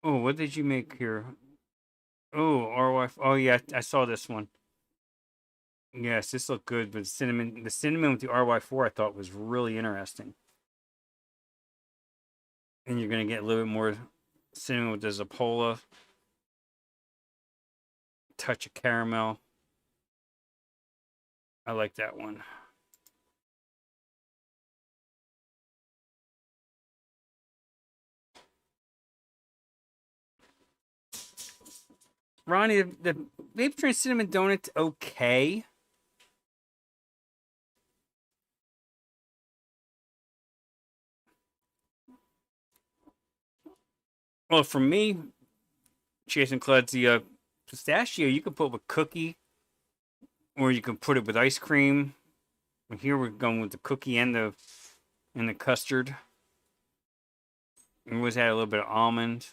Oh, what did you make here? Oh, RY. Oh, yeah, I saw this one. Yes, this looked good. But the cinnamon with the RY4, I thought was really interesting. And you're gonna get a little bit more cinnamon with the Zapola, touch of caramel. I like that one. Ronnie, the Vape Train Cinnamon Donut's okay. Well, for me, Jason Cluds, the pistachio you can put with cookie. or you can put it with ice cream. Here we're going with the cookie and the custard. We always add a little bit of almond.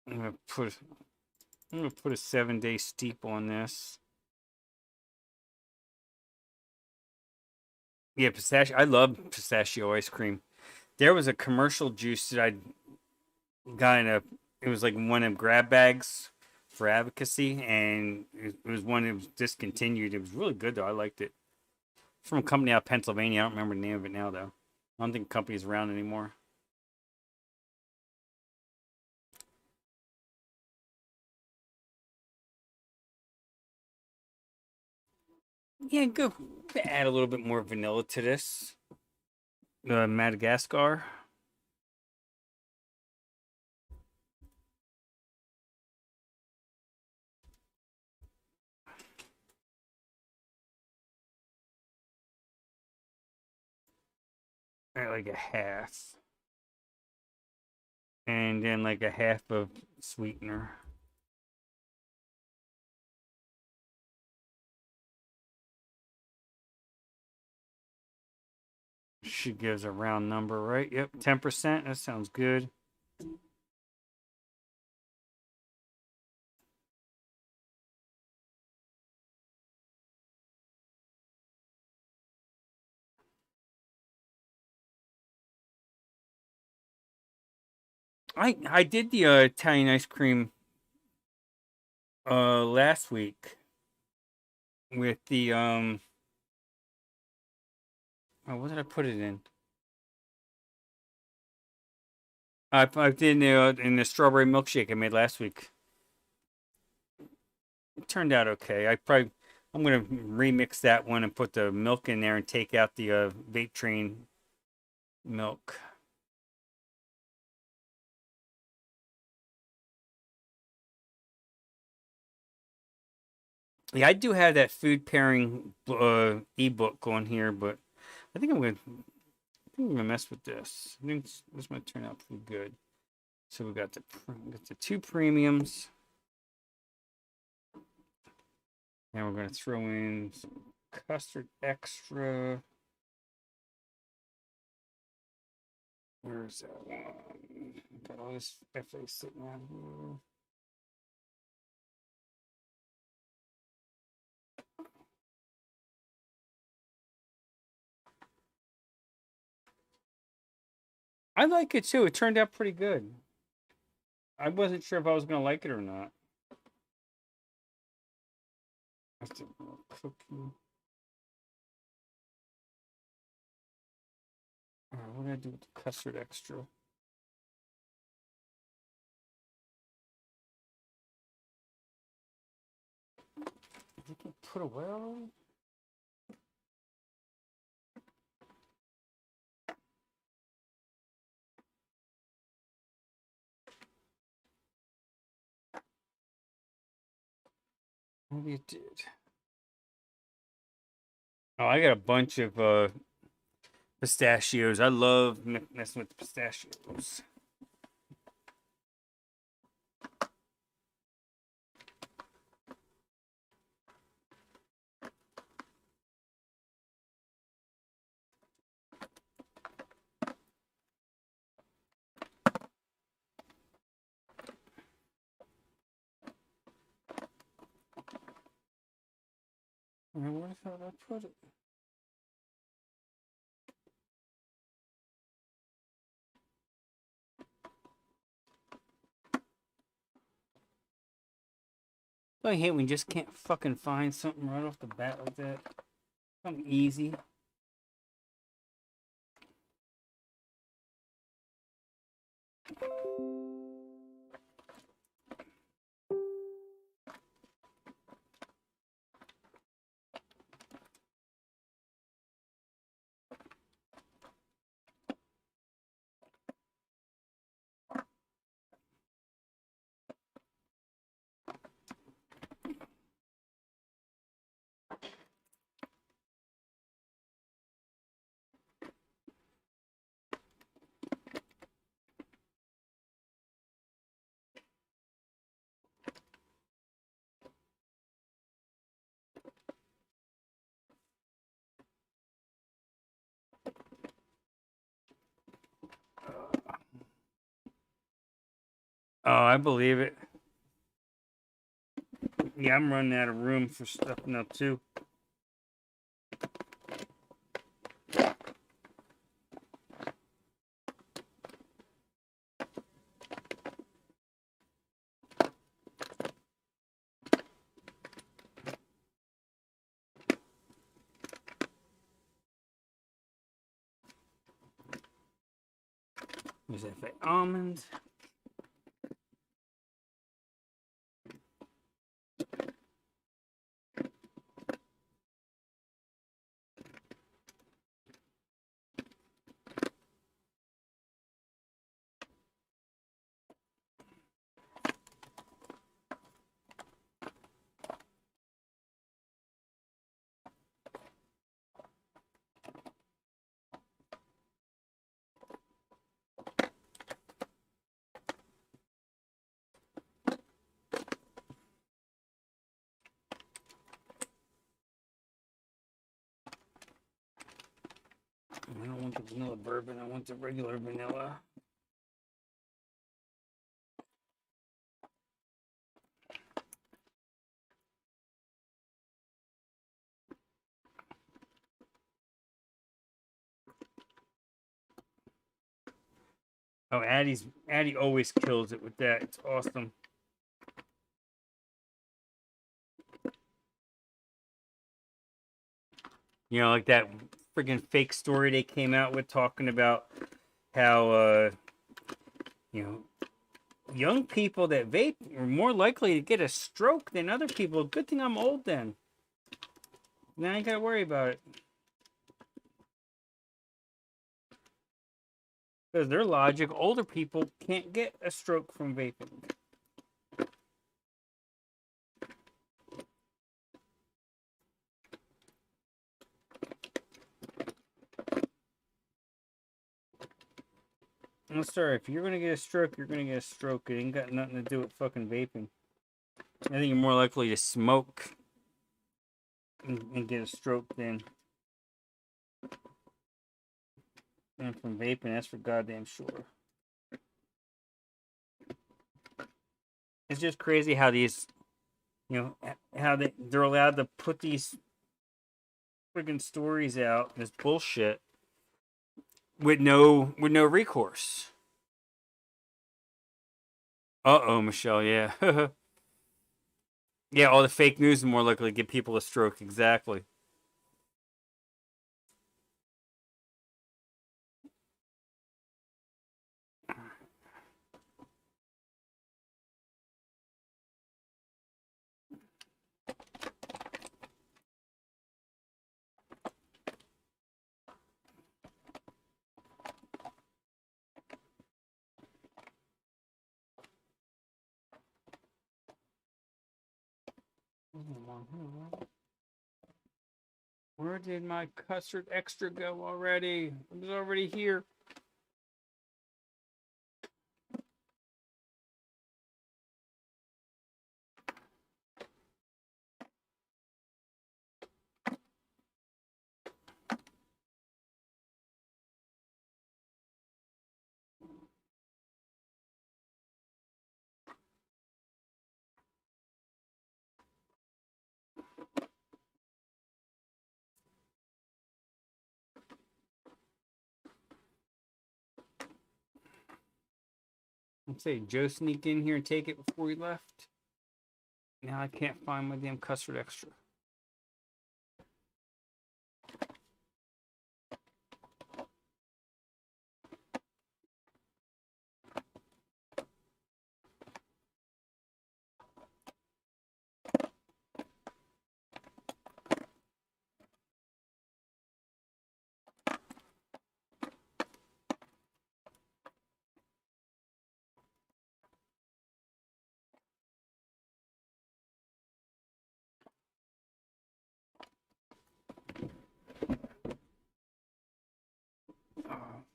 I'm gonna put a 7-day steep on this. Yeah, pistachio. I love pistachio ice cream. There was a commercial juice that I got in a. It was like one of them grab bags for advocacy, and it was one that was discontinued. It was really good though. I liked it. From a company out of Pennsylvania. I don't remember the name of it now though. I don't think the company's around anymore. Yeah, go add a little bit more vanilla to this. Madagascar. Like a half. And then like a half of sweetener. She gives a round number, right? Yep, 10%. That sounds good. I did the Italian ice cream last week with the what did I put it in? I did in the strawberry milkshake I made last week. It turned out okay. I'm gonna remix that one and put the milk in there and take out the vape train milk. Yeah, I do have that food pairing ebook on here, but I think I'm gonna mess with this. I think this might turn out pretty good. So we got the two premiums, and we're gonna throw in some custard extra. Where's that one? Got all this FA sitting out here. I like it too. It turned out pretty good. I wasn't sure if I was gonna like it or not. That's a little cookie. All right, what do I do with the custard extra? You can put away already? Maybe it did. Oh, I got a bunch of pistachios. I love messing with pistachios. Where the hell did I put it? I hate when you just can't fucking find something right off the bat like that. Something easy. I believe it. Yeah, I'm running out of room for stuff now too. There's that almond. I don't want the vanilla bourbon. I want the regular vanilla. Oh, Addie always kills it with that. It's awesome. You know, like that friggin' fake story they came out with talking about how you know, young people that vape are more likely to get a stroke than other people. Good thing I'm old then. Now I ain't gotta worry about it. Because their logic, older people can't get a stroke from vaping. I'm sorry, if you're gonna get a stroke, you're gonna get a stroke. It ain't got nothing to do with fucking vaping. I think you're more likely to smoke and get a stroke than from vaping. That's for goddamn sure. It's just crazy how these, you know, how they're allowed to put these friggin' stories out, this bullshit, with no recourse. Uh-oh, Michelle, yeah. Yeah, all the fake news is more likely to give people a stroke, exactly. Where did my custard extra go already? It was already here. Let's say Joe sneaked in here and take it before he left. Now I can't find my damn custard extra.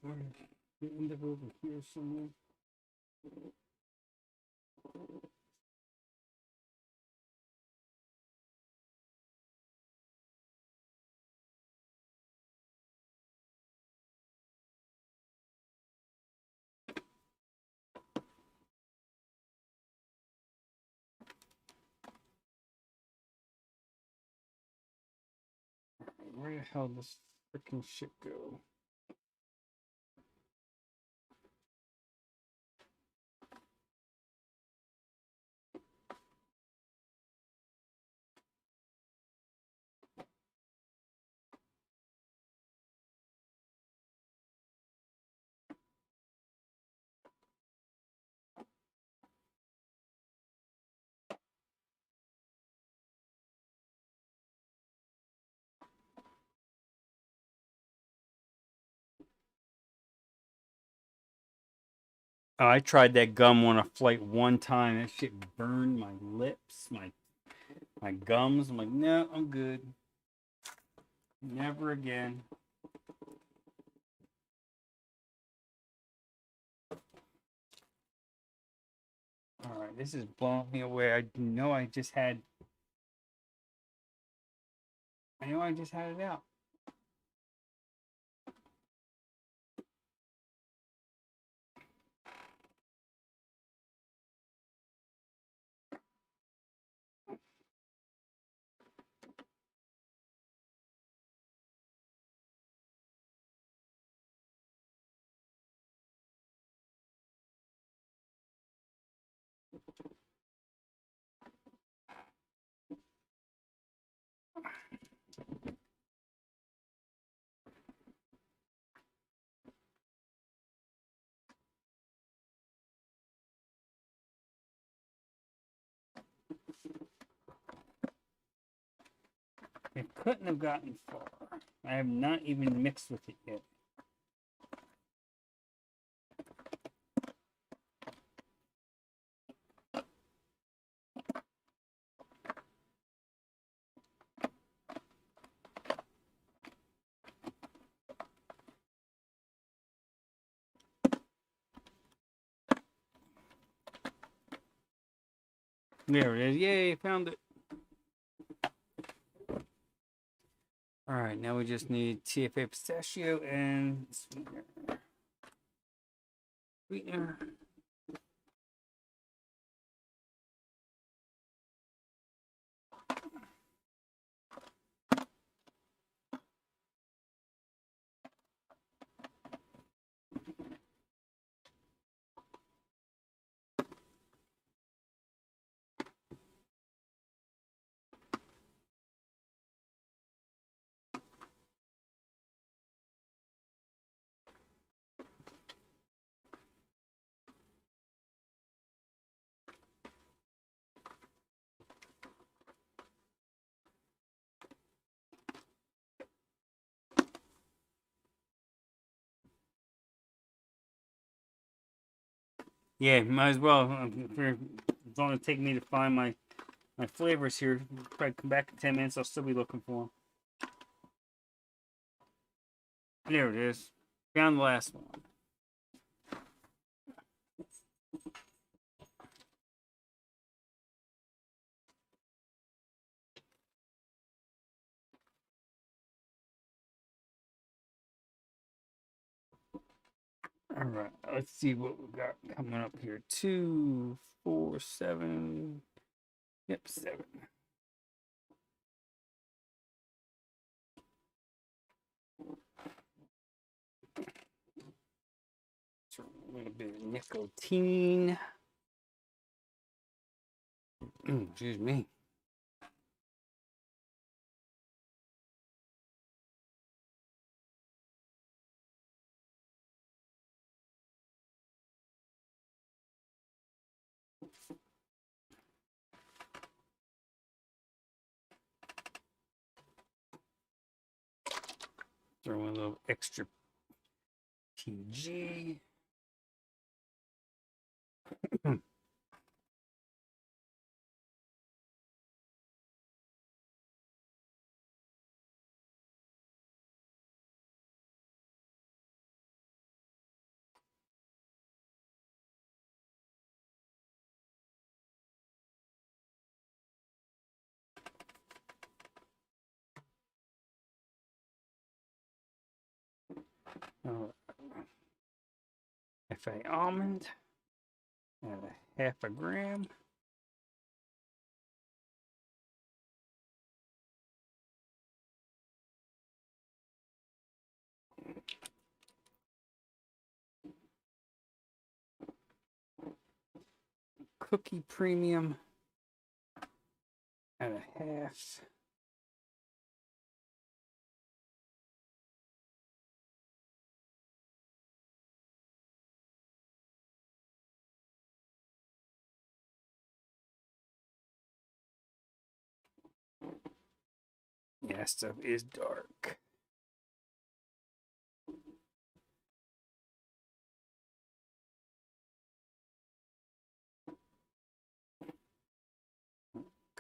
Where the end of over here somewhere? where the hell does this freaking shit go? Oh, I tried that gum on a flight one time. That shit burned my lips, my gums. I'm like, no, I'm good. Never again. All right, this is blowing me away. I know I just had. I know I just had it out. It couldn't have gotten far. I have not even mixed with it yet. There it is. Yay, found it. All right, now we just need TFA pistachio and sweetener. Sweetener. Yeah, might as well. It's only taking me to find my flavors here. Probably come back in 10 minutes. I'll still be looking for them. There it is. Found the last one. All right, let's see what we got coming up here. 2, 4, 7. Yep, 7. So a little bit of nicotine. Excuse me. Throw in a little extra TG. FA almond. And a half a gram. cookie premium at a half. Yeah, stuff is dark.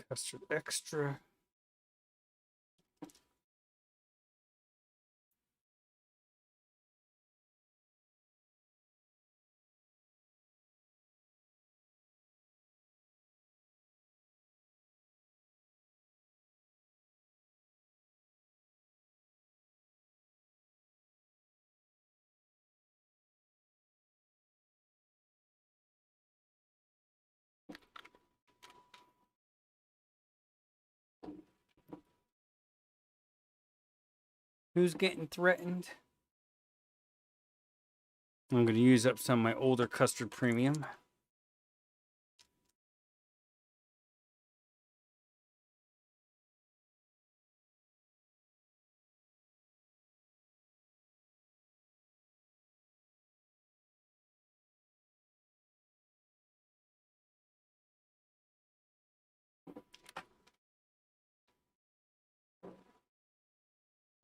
Custard extra. Who's getting threatened? I'm going to use up some of my older custard premium.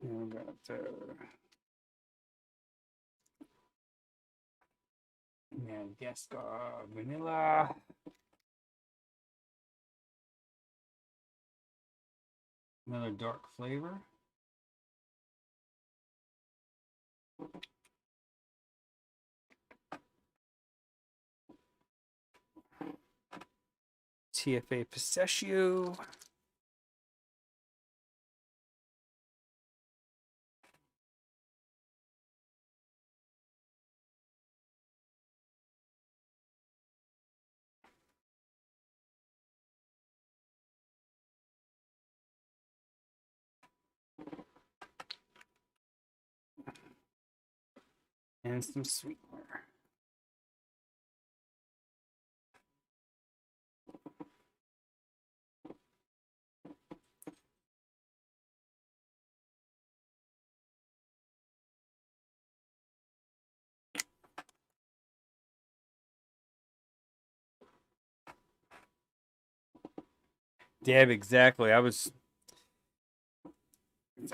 And I got Madagascar vanilla. Another dark flavor. TFA pistachio. And some sweetener. Deb, exactly. I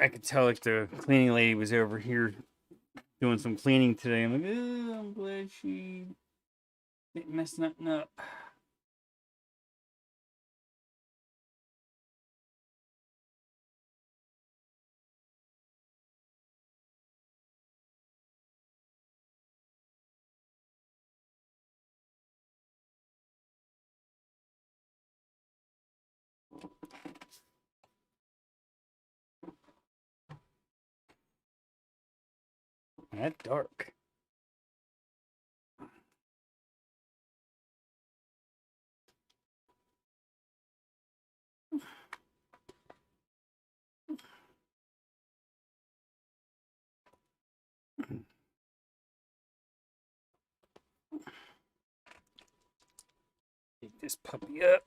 could tell like the cleaning lady was over here doing some cleaning today. I'm like, oh, I'm glad she didn't mess nothing up. That dark. Pick this puppy up.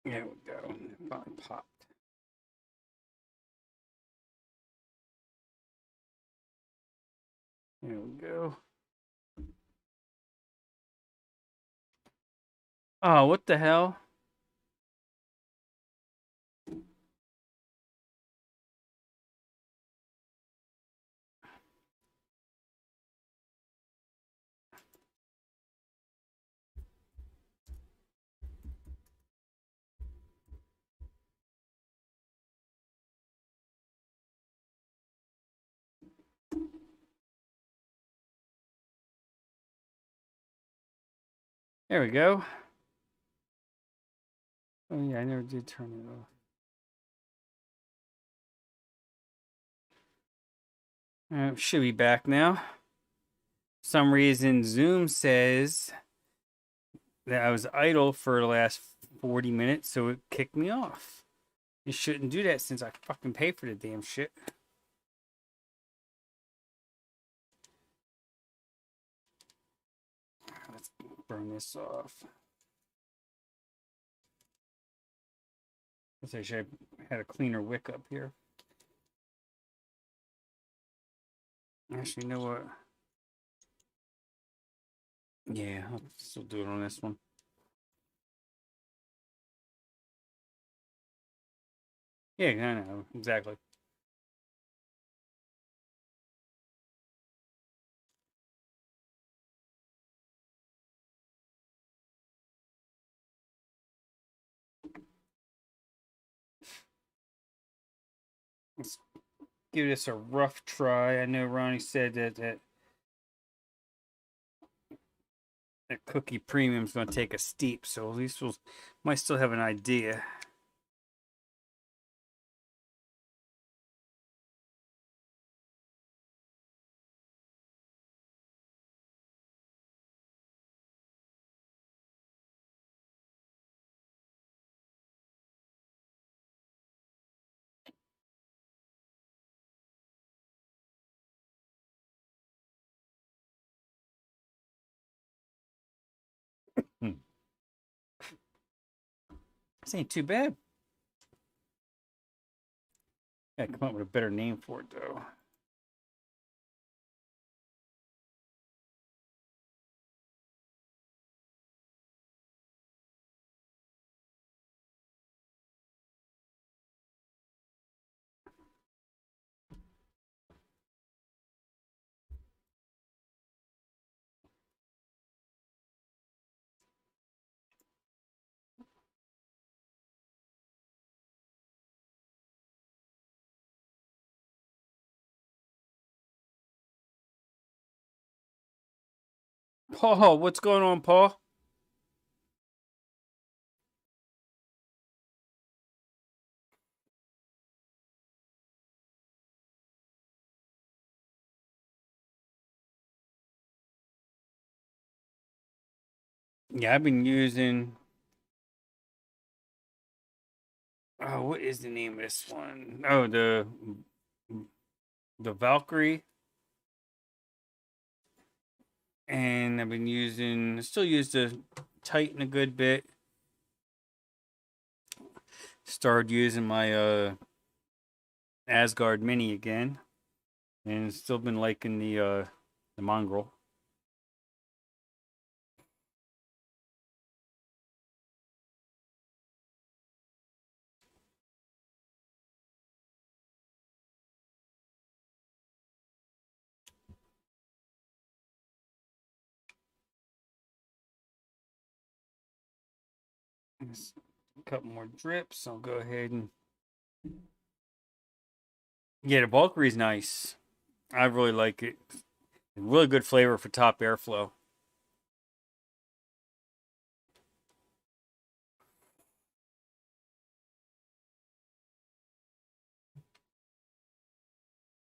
There we go. Finally popped. There we go. Oh, what the hell? There we go. Oh yeah, I never did turn it off. Should be back now. For some reason Zoom says I was idle for the last 40 minutes, so it kicked me off. You shouldn't do that since I fucking pay for the damn shit. Let's burn this off. I should have had a cleaner wick up here. Actually, you know what? Yeah, I'll still do it on this one. Yeah, I know. Exactly. Let's give this a rough try. I know Ronnie said that cookie premium's going to take a steep, so at least we'll might still have an idea. Hmm. This ain't too bad. Gotta come up with a better name for it, though. Paul, what's going on, Paul? Yeah, I've been using. Oh, what is the name of this one? Oh, the Valkyrie, and I've been using. Still use the Titan a good bit. Started using my Asgard Mini again, and still been liking the Mongrel. Just a couple more drips. I'll go ahead and yeah, the Valkyrie's nice. I really like it. Really good flavor for top airflow.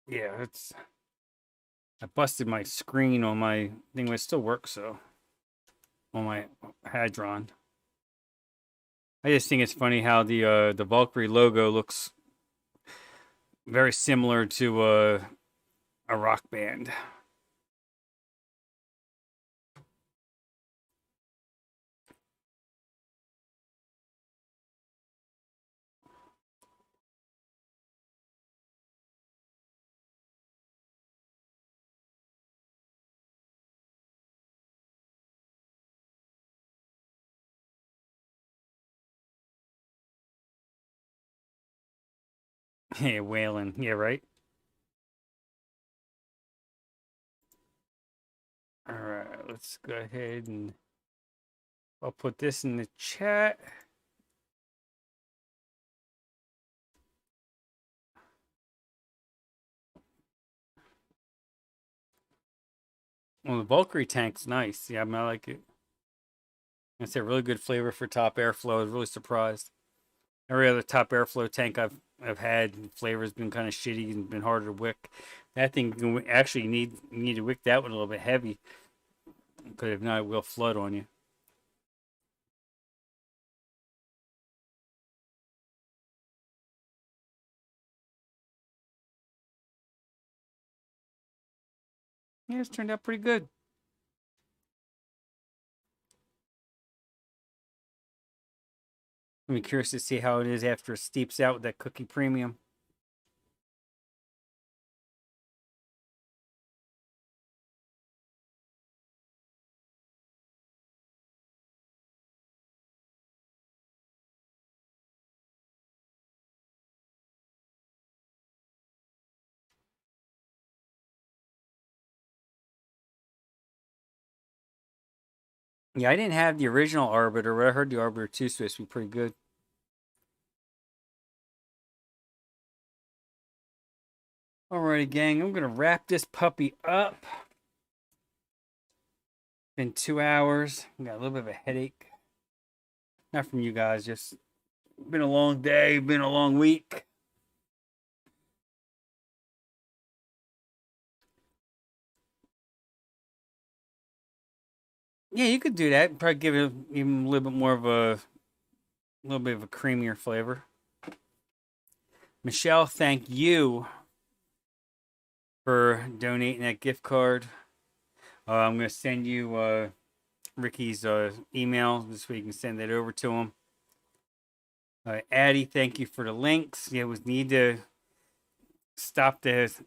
Yeah, it's. I busted my screen on my thing, but it still works. So on my Hadron, I just think it's funny how the Valkyrie logo looks very similar to a rock band. Yeah, wailing. Yeah, right. All right, let's go ahead and I'll put this in the chat. Well, the Valkyrie tank's nice. Yeah, I mean, I like it. It's a really good flavor for top airflow. I was really surprised. Every other top airflow tank I've had, flavor's been kind of shitty and been harder to wick. That thing actually you need to wick that one a little bit heavy, because if not, it will flood on you. Yeah, it's turned out pretty good. I'm curious to see how it is after it steeps out with that cookie premium. Yeah, I didn't have the original Arbiter, but I heard the Arbiter 2 is supposed to be pretty good. Alrighty, gang, I'm gonna wrap this puppy up. Been 2 hours. Got a little bit of a headache. Not from you guys, just been a long day, been a long week. Yeah, you could do that. Probably give it even a little bit more of a little bit of a creamier flavor. Michelle, thank you for donating that gift card. I'm going to send you Ricky's email this way you can send that over to him. Addie, thank you for the links. Yeah, we need to stop this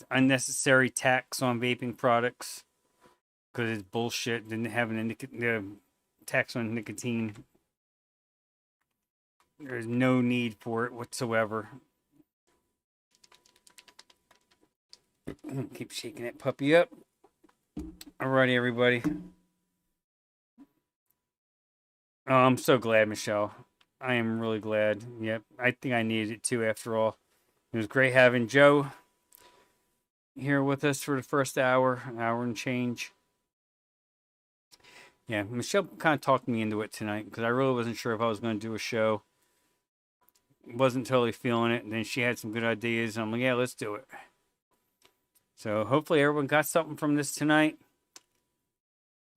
unnecessary tax on vaping products because it's bullshit. Didn't have the tax on nicotine. There's no need for it whatsoever. Keep shaking that puppy up. Alrighty, everybody. Oh, I'm so glad, Michelle. I am really glad. Yep, I think I needed it too. After all, it was great having Joe here with us for the first hour and change. Yeah, Michelle kind of talked me into it tonight because I really wasn't sure if I was going to do a show. Wasn't totally feeling it. And then she had some good ideas. I'm like, yeah, let's do it. So hopefully everyone got something from this tonight.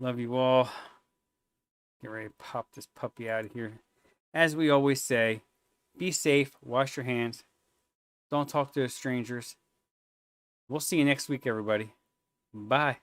Love you all. Get ready to pop this puppy out of here. As we always say, be safe, wash your hands, don't talk to strangers. We'll see you next week, everybody. Bye.